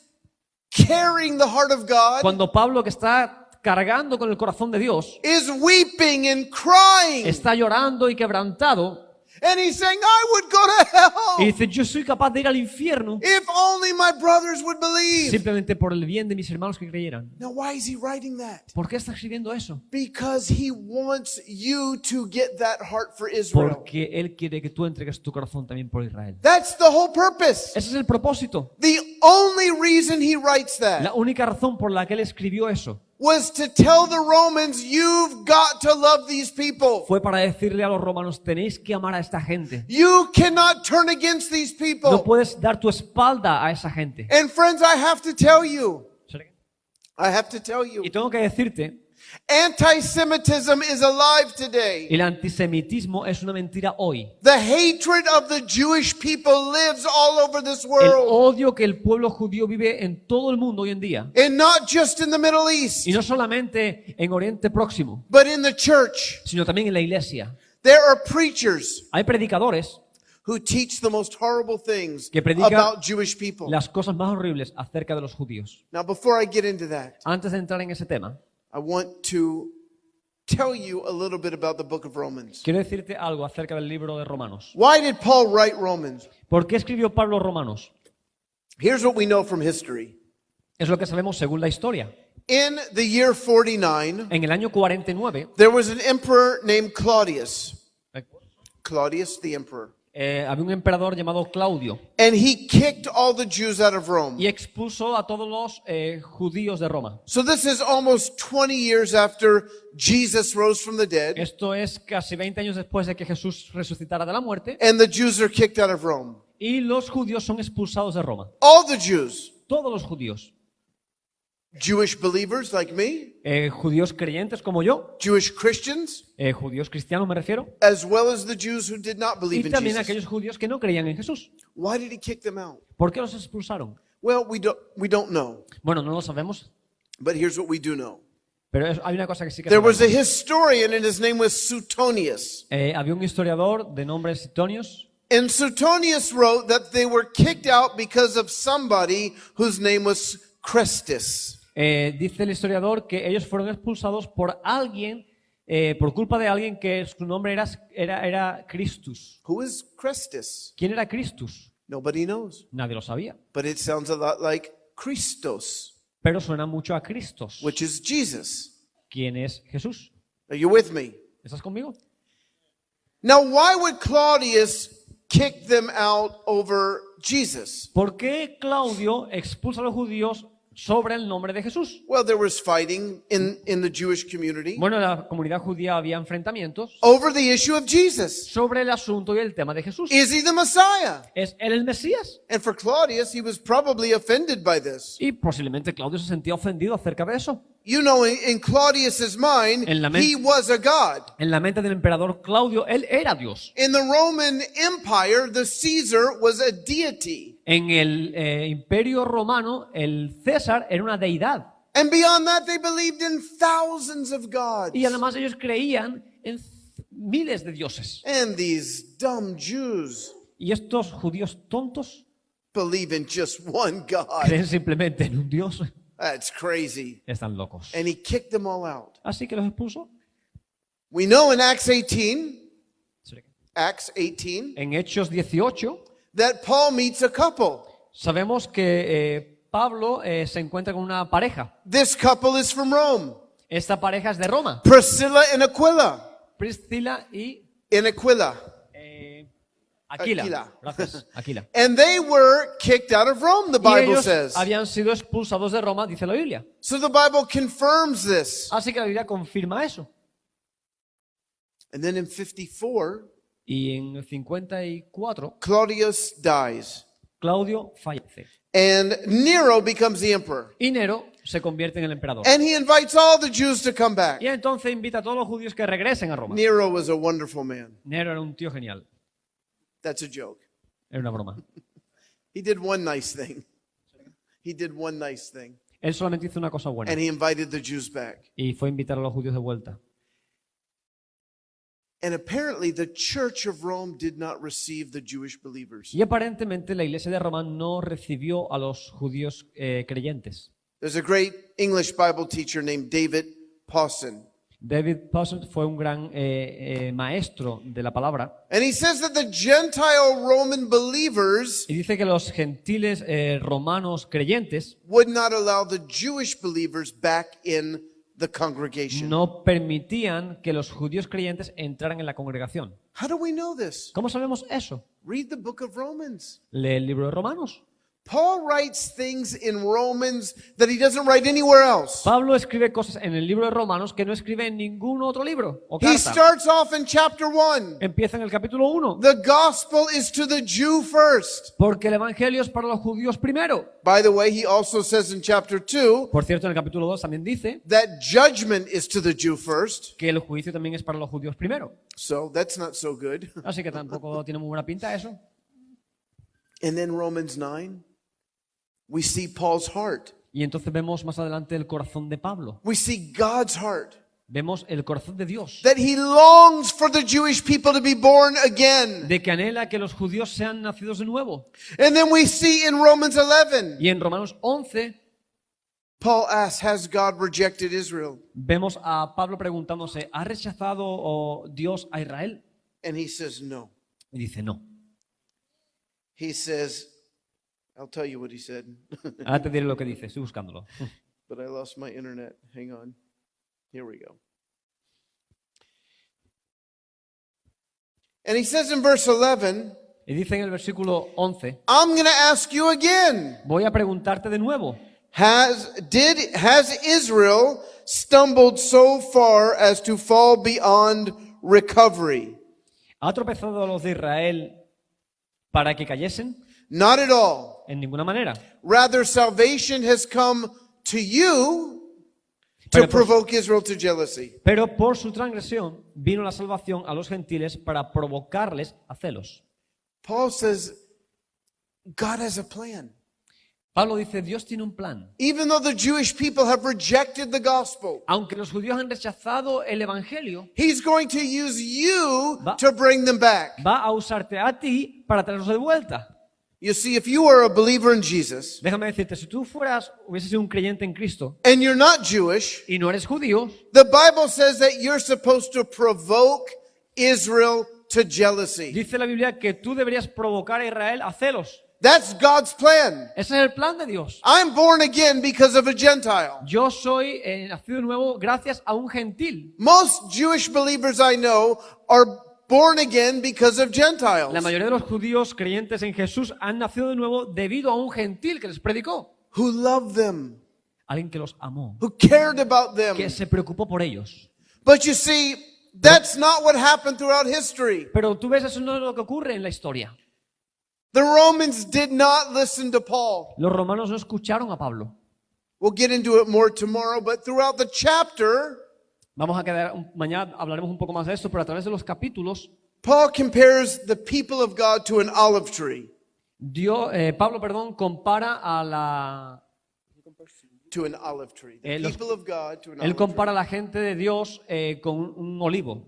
carrying the heart of God, cuando Pablo, que está cargando con el corazón de Dios, is weeping and crying? está llorando y quebrantado And he's saying, I would go to y hell dice, yo soy capaz de ir al infierno if only my brothers would believe. simplemente por el bien de mis hermanos que creyeran? Now, why is he writing that? ¿Por qué está escribiendo eso? Because he wants you to get that heart for Israel. Porque Él quiere que tú entregues tu corazón también por Israel. That's the whole purpose. Ese es el propósito. The only reason he writes that La única razón por la que Él escribió eso was to tell the Romans, you've got to love these people. fue para decirle a los romanos, tenéis que amar a esta gente. You cannot turn against these No people. puedes dar tu espalda a esa gente. And friends, I have to tell you, Y tengo que decirte, anti-Semitism is alive today. el antisemitismo es una mentira hoy. The hatred of the Jewish people lives all over this El world. odio que el pueblo judío vive en todo el mundo hoy en día, And not just in the Middle East, y no solamente en Oriente Próximo, but in the church. sino también en la iglesia. There are preachers Hay predicadores who teach the most horrible things que predican about Jewish people. las cosas más horribles acerca de los judíos. Now, before I get into that, Antes de entrar en ese tema, I want to tell you a little bit about the book of Romans. quiero decirte algo acerca del libro de Romanos. Why did Paul write Romans? ¿Por qué escribió Pablo Romanos? Here's what we know from history. Es lo que sabemos según la historia. In the year 49, En el año 49, there was an emperor named Claudius. Claudius the emperor. había un emperador llamado Claudio and he kicked all the Jews out of Rome. y expulsó a todos los judíos de Roma. So this is almost 20 years after Jesus rose from the dead, Esto es casi 20 años después de que Jesús resucitara de la muerte and the Jews are kicked out of Rome. y los judíos son expulsados de Roma. All the Jews, Todos los judíos, Jewish believers like me, judíos creyentes como yo, Jewish Christians, judíos cristianos me refiero, as well as the Jews who did not believe y in también Jesus. aquellos judíos que no creían en Jesús. Why did he kick them out? ¿Por qué los expulsaron? Well, we don't know, Bueno, no lo sabemos, but here's what we do know. pero hay una cosa que sí que There was a sabemos. historian and his name was Suetonius. Había un historiador de nombre Suetonius. And Suetonius wrote that they were kicked out because of somebody whose name was Chrestus. Dice el historiador que ellos fueron expulsados por alguien, por culpa de alguien que su nombre era Christus. Who is Chrestus? ¿Quién era Christus? Nobody knows. Nadie lo sabía. But it sounds a lot like Christos, Pero suena mucho a Cristos. which is Jesus. ¿Quién es Jesús? Are you with me? ¿Estás conmigo? Now, why would Claudius kick them out over Jesus? ¿Por qué Claudio expulsa a los judíos sobre el nombre de Jesús? Well, there was fighting in the Jewish community Bueno, en la comunidad judía había enfrentamientos over the issue of Jesus. sobre el asunto y el tema de Jesús. Is he the Messiah? ¿Es él el Mesías? And for Claudius, he was probably offended by this. Y posiblemente Claudio se sentía ofendido acerca de eso. You know, in Claudius's mind, En la mente- he was a god. En la mente del emperador Claudio, él era Dios. In the Roman Empire, the Caesar was a deity. En el imperio romano, el César era una deidad. And beyond that, they believed in thousands of gods. Y además ellos creían en miles de dioses. And these dumb Jews Y estos judíos tontos believe in just one God. creen simplemente en un Dios. That's crazy. Están locos. And he kicked them all out. Así que los expulsó. We know in Acts 18, En Hechos 18, that Paul meets a couple. sabemos que Pablo se encuentra con una pareja. This couple is from Rome, Esta pareja es de Roma. Priscilla and Aquila. Priscila y In Aquila. Aquila. Aquila. Gracias, Aquila. And they were kicked out of Rome, the Y Bible ellos says. habían sido expulsados de Roma, dice la Biblia. So the Bible confirms this. Así que la Biblia confirma eso. And then in 54, Y en el 54, Claudius dies. Claudio fallece. And Nero becomes the emperor. Y Nero se convierte en el emperador. And he invites all the Jews to come back. Y entonces invita a todos los judíos que regresen a Roma. Nero was a wonderful man. Nero era un tío genial. That's a joke. Era una broma. He did one nice thing. He did one nice thing. Él solamente hizo una cosa buena. And he invited the Jews back. Y fue a invitar a los judíos de vuelta. And apparently the Church of Rome did not receive the Jewish believers. Y aparentemente la iglesia de Roma no recibió a los judíos creyentes. There's a great English Bible teacher named David Pawson. David Pawson fue un gran maestro de la palabra. And he says that the Gentile Roman believers Y dice que los gentiles romanos creyentes would not allow the Jewish believers back in the congregation. no permitían que los judíos creyentes entraran en la congregación. How do we know this? ¿Cómo sabemos eso? Read the book of Romans. Lee el libro de Romanos. Paul writes things in Romans that he doesn't write anywhere else. Pablo escribe cosas en el libro de Romanos que no escribe en ningún otro libro o He carta. starts off in chapter 1. Empieza en el capítulo 1. The gospel is to the Jew first. Porque el evangelio es para los judíos primero. By the way, he also says in chapter 2 Por cierto, en el capítulo 2 también dice that judgment is to the Jew first. que el juicio también es para los judíos primero. So that's not so good. Así que tampoco tiene muy buena pinta eso. And then Romans 9, we see Paul's heart. Y entonces vemos más adelante el corazón de Pablo. We see God's heart. Vemos el corazón de Dios. That he longs for the Jewish people to be born again. De que anhela que los judíos sean nacidos de nuevo. And then we see in Romans 11, Y en Romanos 11 Paul asks, has God rejected Israel? vemos a Pablo preguntándose, ¿ha rechazado Dios a Israel? And he says, no. Y dice, no. He says, I'll tell you what he said, Ahora te diré lo que dice, estoy buscándolo. but I lost my internet. Hang on. Here we go. And he says in verse 11, Y dice en el versículo 11, I'm going to ask you again. voy a preguntarte de nuevo, Has Israel stumbled so far as to fall beyond recovery? ¿ha tropezado a los de Israel para que cayesen? Not at all. En ninguna manera. Rather, salvation has come to you to Pero por- provoke Israel to jealousy. Pero por su transgresión vino la salvación a los gentiles para provocarles a celos. Paul says, God has a plan. Pablo dice, Dios tiene un plan. Even though the Jewish people have rejected the gospel, Aunque los judíos han rechazado el evangelio, He's going to use you Va- to bring them back. va a usarte a ti para traerlos de vuelta. You see, if you are a believer in Jesus Déjame decirte, si tú hubieses sido un creyente en Cristo and you're not Jewish, y no eres judío, the Bible says that you're supposed to provoke Israel to jealousy. dice la Biblia que tú deberías provocar a Israel a celos. That's God's plan. Ese es el plan de Dios. I'm born again because of a Gentile. Yo soy nacido de nuevo gracias a un gentil. Most Jewish believers I know are born again because of Gentiles La mayoría de los judíos creyentes en Jesús han nacido de nuevo debido a un gentil que les predicó. who love them, Alguien que los amó, who cared about them. que se preocupó por ellos. But you see, that's not what happened throughout history. Pero tú ves, eso no es lo que ocurre en la historia. The Romans did not listen to Paul. Los romanos no escucharon a Pablo. We'll get into it more tomorrow, but throughout the chapter, Vamos a quedar, mañana hablaremos un poco más de esto, pero a través de los capítulos, Paul compares the people of God to an olive tree. Pablo, compara a la... To an olive tree. The Los- people of God to an Él olive tree. compara a la gente de Dios con un olivo.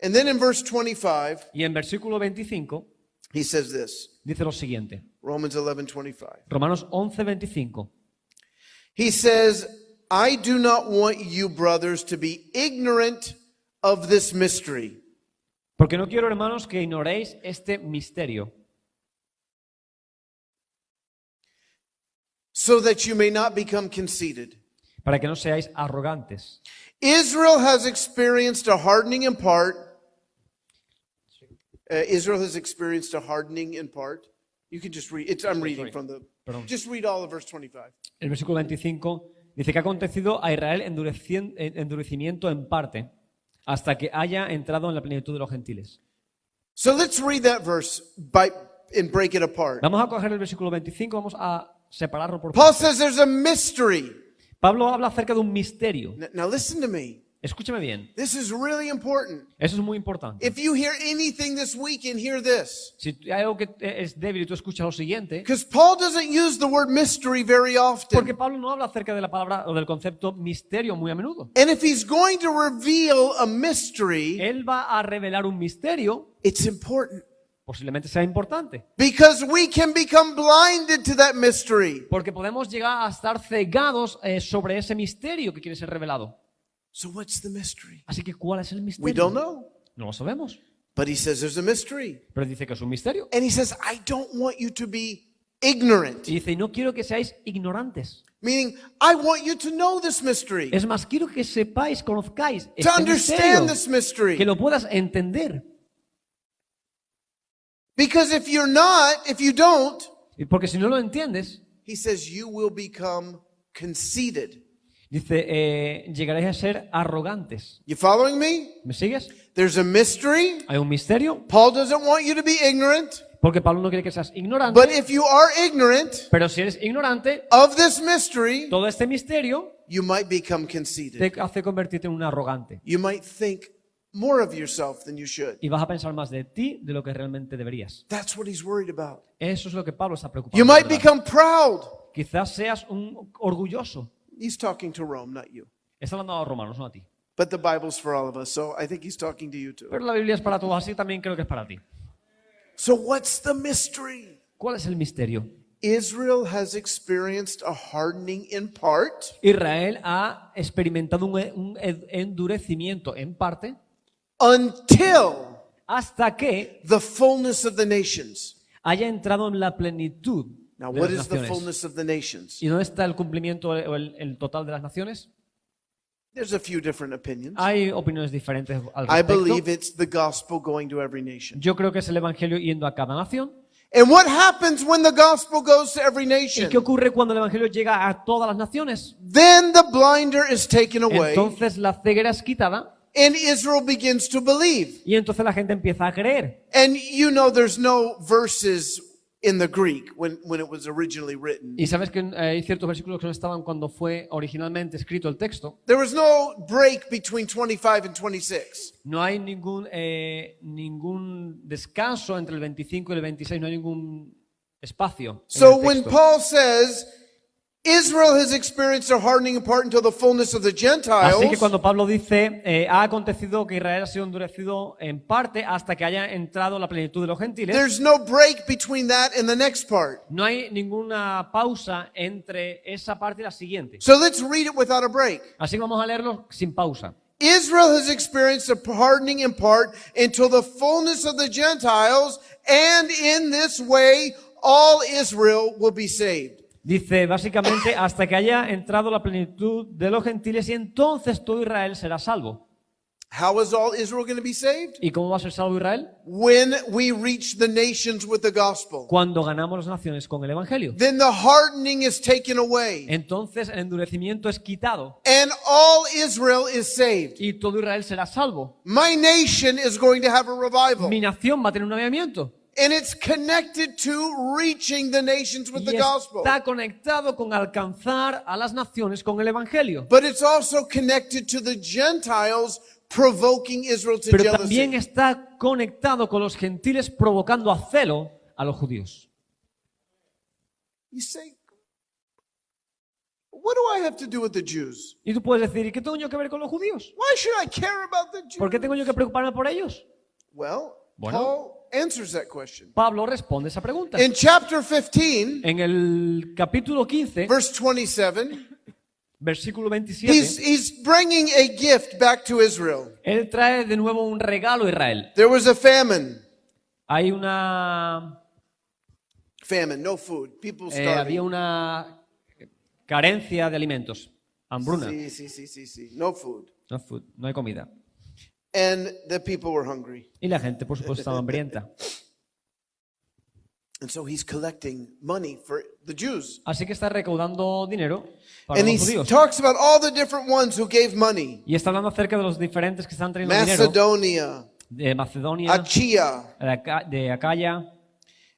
And then in verse 25, Y en versículo 25 he says this. dice lo siguiente. Romans 11:25. Romanos 11, 25. He says, I do not want you, brothers, to be ignorant of this mystery, Porque no quiero, hermanos, que ignoréis este misterio, so that you may not become conceited. para que no seáis arrogantes. Israel has experienced a hardening in part. Israel has experienced a hardening in part. You can just read. I'm reading from the. Perdón. Just read all of verse 25. El versículo 25 dice que ha acontecido a Israel endurecimiento en parte, hasta que haya entrado en la plenitud de los gentiles. So let's read that verse and break it apart. Vamos a coger el versículo 25, vamos a separarlo por Paul partes. says there's a mystery. Pablo habla acerca de un misterio. Now listen to me. Escúchame bien, This is really important. eso es muy importante. If you hear anything this weekend, hear this. Si hay algo que es débil y tú escuchas lo siguiente, Because Paul doesn't use the word mystery very porque often. Pablo no habla acerca de la palabra o del concepto misterio muy a menudo. And if he's going to reveal a mystery, Él va a revelar un misterio, it's important. posiblemente sea importante, Because we can become blinded to that mystery. porque podemos llegar a estar cegados sobre ese misterio que quiere ser revelado. So what's the mystery? Así que, ¿cuál es el We misterio? don't know. No lo sabemos, But he says there's a mystery. pero dice que es un misterio. And he says, I don't want you to be ignorant. Y dice, y no quiero que seáis ignorantes. Meaning, I want you to know this mystery. Es más, quiero que sepáis, conozcáis To este understand misterio, this mystery. que lo puedas entender. Because if you're not, if you don't, Y porque si no lo entiendes, he says you will become conceited. dice, llegaréis a ser arrogantes. You following me? ¿Me sigues? There's a mystery. Hay un misterio, Paul doesn't want you to be ignorant. porque Pablo no quiere que seas ignorante, But if you are ignorant pero si eres ignorante, of this mystery, todo este misterio you might become conceited. te hace convertirte en un arrogante. You might think more of yourself than you should. Y vas a pensar más de ti de lo que realmente deberías. That's what he's worried about. Eso es lo que Pablo está preocupado. You might ¿verdad? become proud. Quizás seas un orgulloso. He's talking to Rome, not you. Está hablando a los romanos, no a ti. But the Bible's for all of us, so I think he's talking to you too. Pero la Biblia es para todos, así también creo que es para ti. So what's the mystery? ¿Cuál es el misterio? Israel has experienced a hardening in part Israel ha experimentado un endurecimiento en parte until hasta que the fullness of the nations. haya entrado en la plenitud Now, de what las is the naciones. fullness of the nations? ¿Y dónde está el cumplimiento o el total de las naciones? There's a few different opinions. Hay opiniones diferentes al I respecto. believe it's the gospel going to every nation. Yo creo que es el evangelio yendo a cada nación. And what happens when the gospel goes to every ¿Y nation? qué ocurre cuando el evangelio llega a todas las naciones? Then the blinder is taken away Entonces la ceguera es quitada and Israel begins to believe. y entonces la gente empieza a creer. And you know there's no verses in the Greek when it was originally written. Y sabes que hay ciertos versículos que no estaban cuando fue originalmente escrito el texto. There was no break between 25 and 26. No hay ningún descanso entre el 25 y el 26, no hay ningún espacio. En So el when texto. Paul says Israel has experienced a hardening in part until the fullness of the Así que Gentiles, cuando Pablo dice, ha acontecido que Israel ha sido endurecido en parte hasta que haya entrado la plenitud de los gentiles, there's no break between that and the next part. no hay ninguna pausa entre esa parte y la siguiente. So let's read it without a break. Así que vamos a leerlo sin pausa. Israel has experienced a hardening in part until the fullness of the Gentiles, and in this way all Israel will be saved. Dice básicamente hasta que haya entrado la plenitud de los gentiles y entonces todo Israel será salvo. How is all Israel going to be saved? ¿Y cómo va a ser salvo Israel? When we reach the nations with the gospel. Cuando ganamos las naciones con el evangelio. Then the hardening is taken away, Entonces el endurecimiento es quitado and all Israel is saved. y todo Israel será salvo. My nation is going to have a revival. Mi nación va a tener un avivamiento. And it's connected to reaching the nations with the Y gospel. está conectado con alcanzar a las naciones con el evangelio. But it's also connected to the Gentiles provoking Israel to Pero también jealousy. está conectado con los gentiles provocando a celo a los judíos. You say, what do I have to do with the Jews? Y tú puedes decir, ¿y qué tengo yo que ver con los judíos? Why should I care about the Jews? ¿Por qué tengo yo que preocuparme por ellos? Well, Bueno. Paul answers that question. Pablo responde esa pregunta. In chapter 15, En el capítulo 15, verse 27, versículo 27, he's bringing a gift back to Israel. él trae de nuevo un regalo a Israel. There was a famine. Hay una Famine, no food. People había starving. una carencia de alimentos, hambruna, Sí. No food. no food, no hay comida. And the people were hungry. Y la gente, por supuesto, estaba hambrienta. And so he's collecting money for the Jews. Así que está recaudando dinero para And he los judíos. talks about all the different ones who gave money. Y está hablando acerca de los diferentes que están trayendo dinero Macedonia, de Macedonia, Achaia. de Acaya.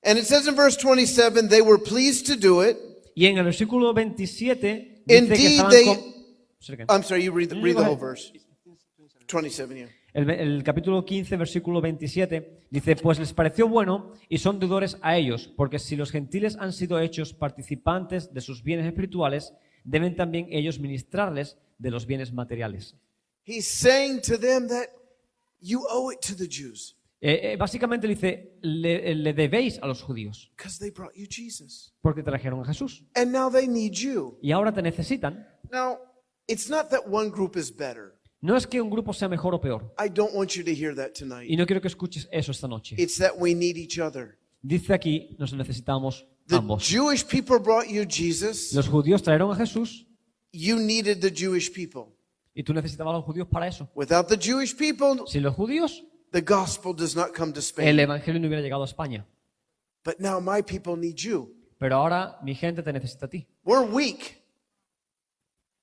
And it says in verse 27, they were pleased to do it. Y en el versículo 27 dice que Indeed, estaban they... I'm sorry, you read the go whole ahead. verse. 27, yeah. El capítulo 15, versículo 27, dice, pues les pareció bueno y son deudores a ellos, porque si los gentiles han sido hechos participantes de sus bienes espirituales, deben también ellos ministrarles de los bienes materiales. He's saying to them that you owe it to the Jews Básicamente le dice, le debéis a los judíos, because they brought you Jesus. porque trajeron a Jesús. And now they need you. Y ahora te necesitan. Now, it's not that one group is better. No es que un grupo sea mejor o peor. I don't want you to hear that Y tonight. no quiero que escuches eso esta noche. It's that we need each other. Dice aquí, nos necesitamos The ambos. Jewish people brought you Jesus. Los judíos trajeron a Jesús You needed the Jewish people. y tú necesitabas a los judíos para eso. Without the Jewish people, Sin los judíos, the gospel does not come to el Spain. evangelio no hubiera llegado a España. But now my people need you. Pero ahora mi gente te necesita a ti. We're weak.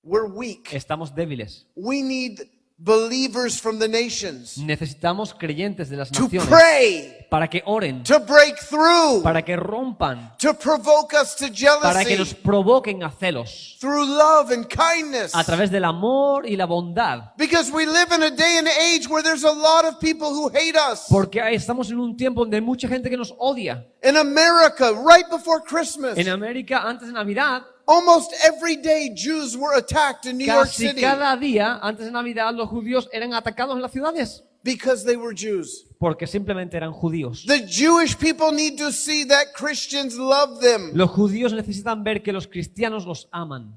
We're weak. Estamos débiles. We need believers from the nations Necesitamos creyentes de las to naciones pray, para que oren, to break through, para que rompan, to provoke us to para que nos jealousy provoquen a celos through love and kindness. a través del amor y la bondad. Because we live in a day and age where there's a lot of people who hate us. Porque estamos en un tiempo donde hay mucha gente que nos odia. In America, right before Christmas, En América, antes de Navidad, almost every day Jews were attacked in New York casi City cada día, antes de Navidad, los judíos eran atacados en las ciudades. because they were Jews. Porque simplemente eran judíos. The Jewish people need to see that Christians love them. Los judíos necesitan ver que los cristianos los aman.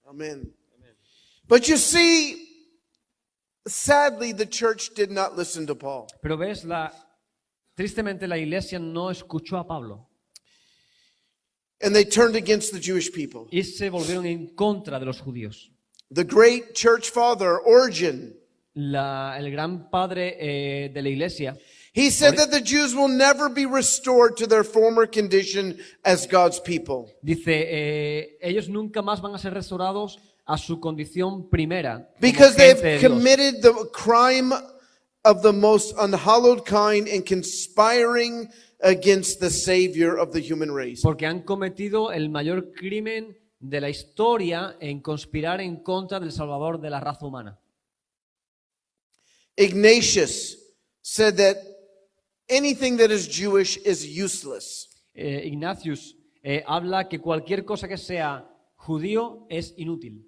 Amen. But you see, sadly, the church did not listen to Paul. Pero ves, tristemente la iglesia no escuchó a Pablo. and they turned against the Jewish people. y se volvieron en contra de los judíos. The great church father, Origen, El gran padre de la iglesia he said that the Jews will never be restored to their former condition as God's people. dice, ellos nunca más van a ser restaurados a su condición primera, como Because gente de they've Dios. committed the crime of the most unhallowed kind in conspiring against the Savior of the human race. Porque han cometido el mayor crimen de la historia en conspirar en contra del Salvador de la raza humana. Ignatius said that anything that is Jewish is useless. Ignatius habla que cualquier cosa que sea judío es inútil.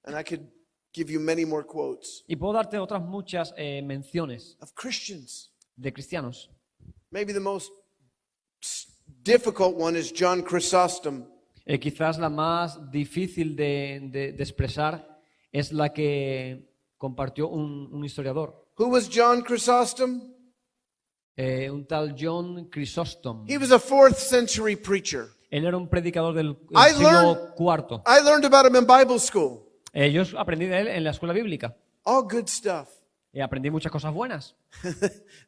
And I could give you many more quotes Y puedo darte otras muchas menciones of Christians. de cristianos. Maybe the most difficult one is John Chrysostom. Quizás la más difícil de expresar es la que compartió un historiador, Who was John Chrysostom? un tal John Chrysostom. He was a 4th century preacher. Él era un predicador del I siglo IV. I learned about him in Bible school. Yo aprendí de él en la escuela bíblica. All good stuff. Aprendí muchas cosas buenas.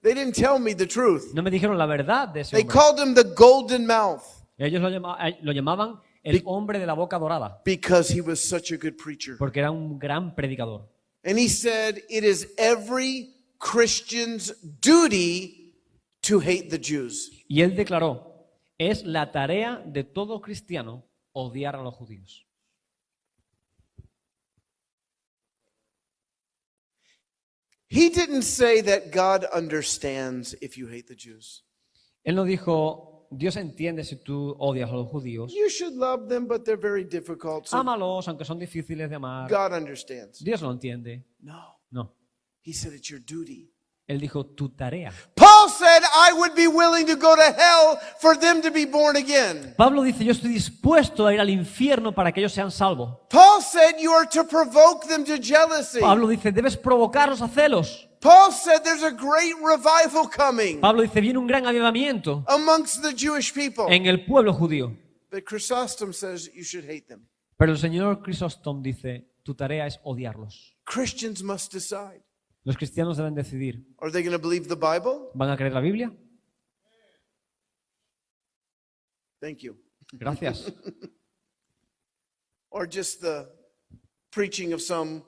They didn't tell me the truth. No me dijeron la verdad de ese They hombre. called him the golden mouth Ellos lo llamaban el hombre de la boca dorada, because he was such a good preacher. porque era un gran predicador. And he said, it is every Christian's duty to hate the Jews. Y él declaró, es la tarea de todo cristiano odiar a los judíos. He didn't say that God understands if you hate the Jews. Él no dijo, Dios entiende si tú odias a los judíos. You should love them, but they're very difficult. So Ámalos, aunque son difíciles de amar. God understands. Dios lo entiende. No. No. He said it's your duty. Él dijo, tu tarea. Paul said, I would be willing to go to hell for them to be born again. Pablo dice, yo estoy dispuesto a ir al infierno para que ellos sean salvos. Paul said, you are to provoke them to jealousy. Pablo dice, debes provocarlos a celos. Paul said, there's a great revival coming Pablo dice, viene un gran avivamiento amongst the Jewish people. en el pueblo judío. But Chrysostom says you should hate them. Pero el señor Crisóstomo dice, tu tarea es odiarlos. Christians must decide. Los cristianos deben decidir, Are they going to believe the Bible? ¿van a creer la Biblia? Thank you. Gracias. Or just the preaching of some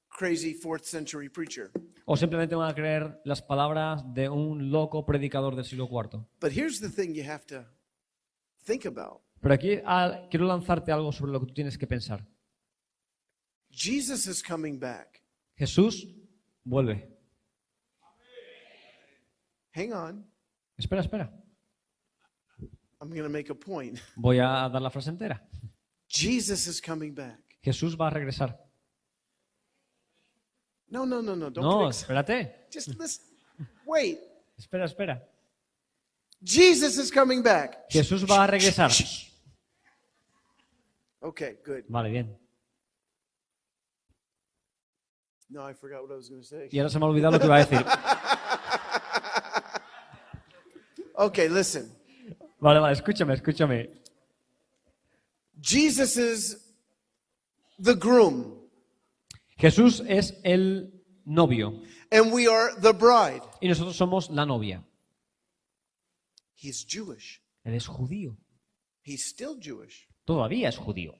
crazy 4th century preacher. O simplemente van a creer las palabras de un loco predicador del siglo IV. But here's the thing you have to think about. Pero aquí quiero lanzarte algo sobre lo que tú tienes que pensar. Jesus is coming back. Jesús vuelve. Hang on. Espera, espera. I'm going to make a point. Voy a dar la frase entera. Jesus is coming back. Jesús va a regresar. No. Don't No, get excited. espérate. Just listen. Wait. Espera, espera. Jesus is coming back. Jesús va a regresar. Okay, good. Vale, bien. No, I forgot what I was going to say. Y ahora se me ha olvidado lo que iba a decir. Okay, listen. Vale, escúchame. Jesus is the groom, Jesús es el novio and we are the bride. y nosotros somos la novia. He's Jewish. Él es judío. He's still Jewish. Todavía es judío.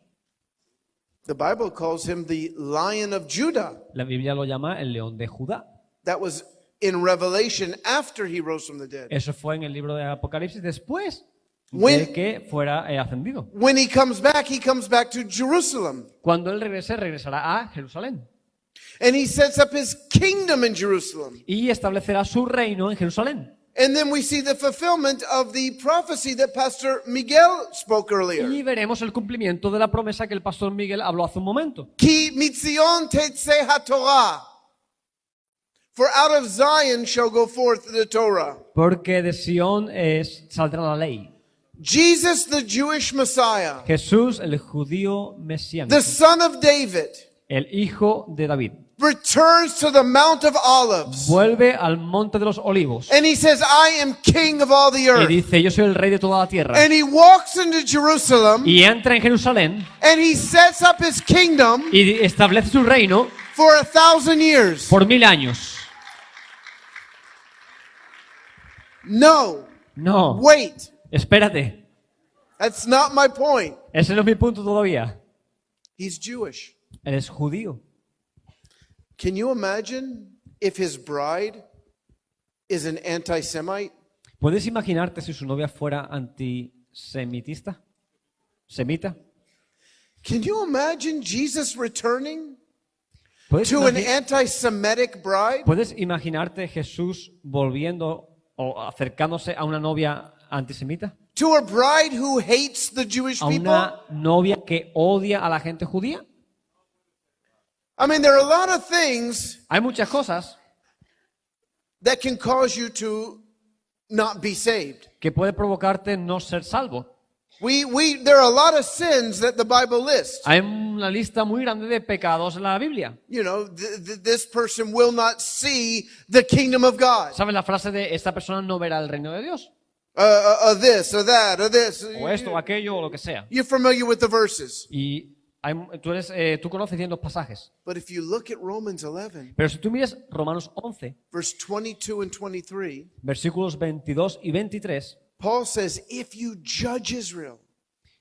The Bible calls him the Lion of Judah. La Biblia lo llama el león de Judá. That was in Revelation after he rose from the dead. Eso fue en el libro de Apocalipsis después When- de que fuera ascendido. When he comes back to Jerusalem. Cuando él regrese, regresará a Jerusalén And he sets up his kingdom in Jerusalem. y establecerá su reino en Jerusalén. And then we see the fulfillment of the prophecy that Pastor Miguel spoke earlier. Y veremos el cumplimiento de la promesa que el pastor Miguel habló hace un momento. Ki mitzion tetzeh haTorah. For out of Zion shall go forth the Torah. Porque de Sion saldrá la ley. Jesus, the Jewish Messiah, Jesús, el judío mesiánico, the son of David, el hijo de David, returns to the Mount of Olives. vuelve al monte de los olivos And he says, I am king of all the y earth. dice, yo soy el rey de toda la tierra. And he walks into Jerusalem Y entra en Jerusalén and he sets up his kingdom y establece su reino for 1,000 years. por 1000 años. No, No, wait. espérate. That's not my point. Ese no es mi punto todavía. He's Jewish. Él es judío. Can you imagine if his bride is an anti-Semite? ¿Puedes imaginarte si su novia fuera antisemitista? ¿Semita? Can you imagine Jesus returning ¿Puedes, to an imagi- anti-Semitic bride? ¿Puedes imaginarte Jesús volviendo o acercándose a una novia antisemita? To a bride who hates the Jewish ¿A people? una novia que odia a la gente judía? I mean, there are a lot of things Hay muchas cosas that can cause you to not be saved. que puede provocarte no ser salvo. There are a lot of sins that the Bible lists. Hay una lista muy grande de pecados en la Biblia. You know, this person will not see the kingdom of God. ¿Sabes la frase de esta persona no verá el reino de Dios? This, or that, or this. O esto, o aquello, o lo que sea. You're familiar with the verses. Y tú conoces bien los pasajes. But if you look at Romans 11, Pero si tú miras Romanos 11, verse 22 and 23, versículos 22 y 23, Paul says, if you judge Israel,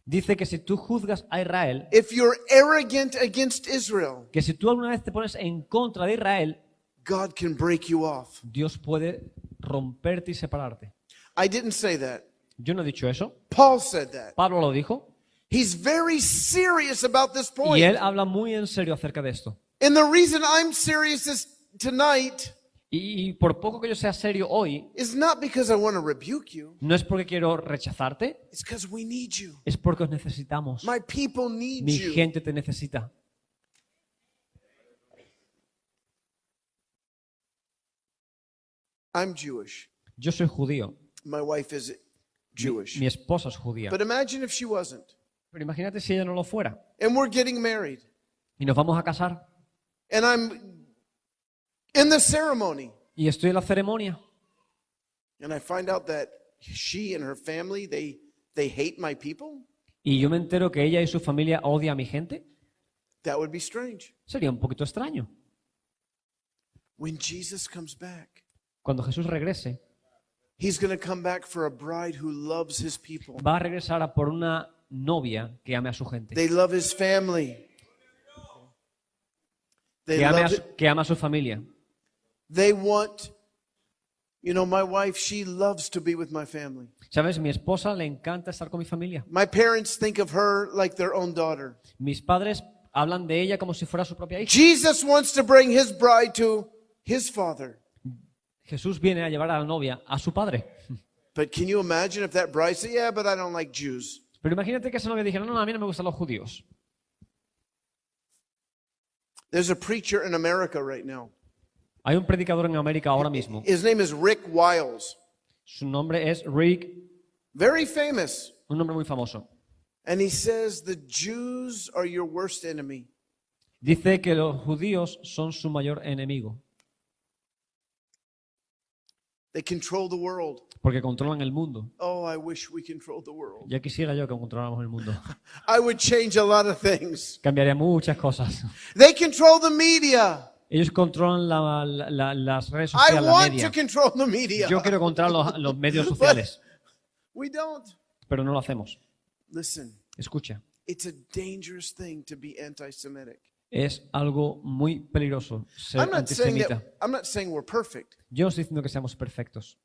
dice que si tú juzgas a Israel, if you're arrogant against Israel, que si tú alguna vez te pones en contra de Israel, God can break you off. Dios puede romperte y separarte. I didn't say that. Yo no he dicho eso. Paul said that. Pablo lo dijo. He's very serious about this point. Y él habla muy en serio acerca de esto. And the reason I'm serious tonight Y por poco que yo sea serio hoy, is not because I want to rebuke you. no es porque quiero rechazarte, It's because we need you. es porque os necesitamos. My people need Mi you. gente te necesita. I'm Jewish. Yo soy judío. My wife is Jewish. Mi esposa es judía. But imagine if she wasn't. Pero imagínate si ella no lo fuera. And we're getting married. Y nos vamos a casar. And I'm in the ceremony. Y estoy en la ceremonia. And I find out that she and her family, they hate my people. Y yo me entero que ella y su familia odian a mi gente. That would be strange. Sería un poquito extraño. When Jesus comes back, Cuando Jesús regrese, he's going to come back for a bride who loves his people. va a regresar a por una novia que ame a su gente. They love his family. They Que ame love que ama a su familia. They want, you know, my wife, she loves to be with my family. ¿Sabes? Mi esposa le encanta estar con mi familia. My parents think of her like their own daughter. Mis padres hablan de ella como si fuera su propia hija. Jesus wants to bring his bride to his father. Jesús viene a llevar a la novia a su padre. But can you imagine if that bride said, yeah, but I don't like Jews? Pero imagínate que esa novia dijera, no, a mí no me gustan los judíos. There's a preacher in America right now. Hay un predicador en América ahora mismo. His name is Rick Wiles. Su nombre es Rick, Very famous. un nombre muy famoso. And he says, the Jews are your worst enemy. Dice que los judíos son su mayor enemigo, They control the world. porque controlan el mundo. Oh, I wish we controlled the world. Ya quisiera yo que controláramos el mundo. I would change a lot of things. Cambiaría muchas cosas. They control the media. Ellos controlan las redes I sociales, la want media. to control the media. Yo quiero controlar los medios sociales, We don't. pero no lo hacemos. Listen, Escucha, it's a dangerous thing to be anti-Semitic. es algo muy peligroso ser I'm not antisemita. saying we're perfect. Yo no estoy diciendo que seamos perfectos.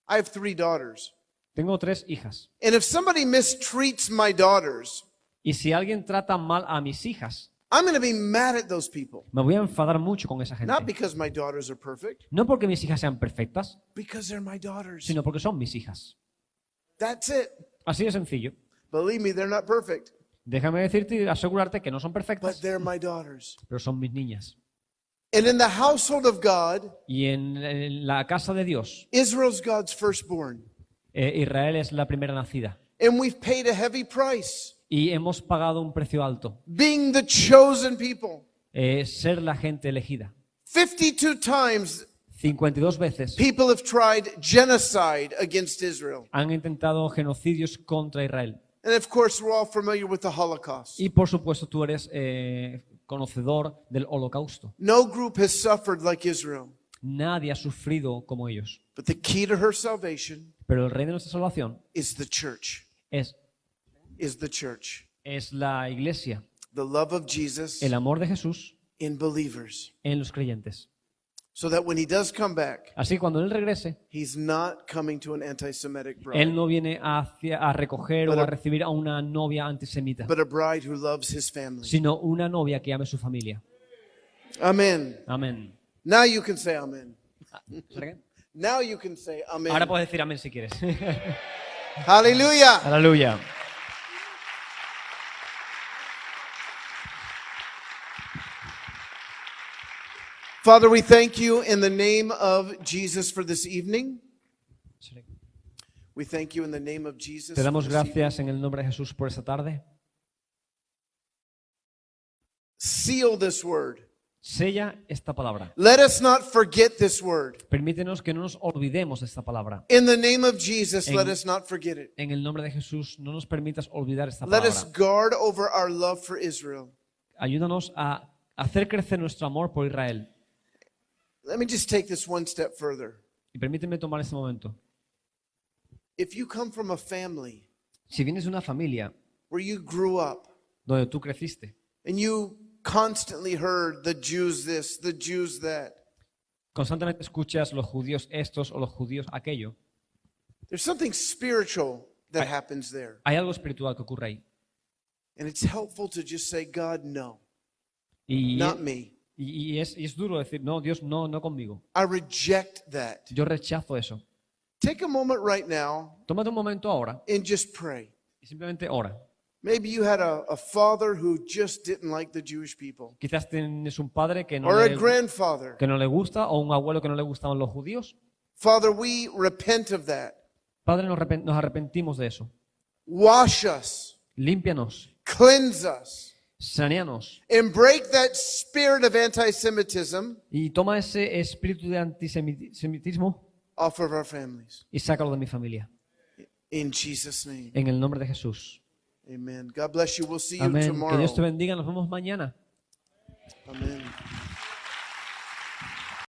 I have 3 daughters. Tengo 3 hijas. And if somebody mistreats my daughters, Y si alguien trata mal a mis hijas, I'm going to be mad at those people. me voy a enfadar mucho con esa gente. Not because my daughters are perfect, No porque mis hijas sean perfectas, because they're my daughters. sino porque son mis hijas. That's it. Así de sencillo. Believe me, they're not perfect, Déjame decirte y asegurarte que no son but perfectas, they're my daughters. pero son mis niñas. And in the household of God, Y en la casa de Dios, Israel's God's firstborn. Israel es la primera nacida. And we've paid a heavy price, Y hemos pagado un precio alto, being the chosen people. ser la gente elegida. 52 times 52 veces people have tried genocide against Israel. han intentado genocidios contra Israel. And of course, we're all familiar with the Holocaust. Y por supuesto tú eres conocedor del holocausto. No group has suffered like Israel. Nadie ha sufrido como ellos. But the key to her salvation Pero el rey de nuestra salvación is the church. es The church. la iglesia, The love of Jesus el amor de Jesús in believers. en los creyentes. So that when he does come back, Así que cuando Él regrese, he's not coming to an anti-Semitic bride, Él no viene a recoger o a recibir a una novia antisemita, but a bride who loves his family. sino una novia que ame su familia. Amen. Amén. Now you can say amen. ¿Será qué? Now you can say amen. Ahora puedes decir amén si quieres. Hallelujah. Aleluya. Father, we thank you in the name of Jesus for this evening. We thank you in the name of Jesus. Te damos for this evening. gracias en el nombre de Jesús por esta tarde. Seal this word. Sella esta palabra. Let us not forget this word. Permítenos que no nos olvidemos de esta palabra. In the name of Jesus, En- let us not forget it. En el nombre de Jesús, no nos permitas olvidar esta Let us palabra. guard over our love for Israel. Ayúdanos a hacer crecer nuestro amor por Israel. Let me just take this one step further. Y permíteme tomar este momento. If you come from a family Si vienes de una familia where you grew up donde tú creciste, and you constantly heard the Jews this, the Jews that, constantemente escuchas los judíos estos o los judíos aquello, there's something spiritual that happens there. hay algo espiritual que ocurre ahí. And it's helpful to just say, God, no, Y, not me. y es duro decir, no, Dios, no, no conmigo. I reject that. Yo rechazo eso. Take a moment right now Tómate un momento ahora and just pray. y simplemente ora. Maybe you had a father who just didn't like the Jewish people, Quizás tienes un padre que or a no grandfather. le gusta o un abuelo que no le gustaban los judíos. Father, we repent of that. Padre, nos arrepentimos de eso. Wash us, Límpianos, cleanse us, saneanos and break that spirit of anti-Semitism y toma ese espíritu de antisemitismo off of our families. y sácalo de mi familia. In Jesus' name, En el nombre de Jesús. amen. God bless you. We'll see you Amén. Que tomorrow. Dios te bendiga. Nos vemos mañana. Amen.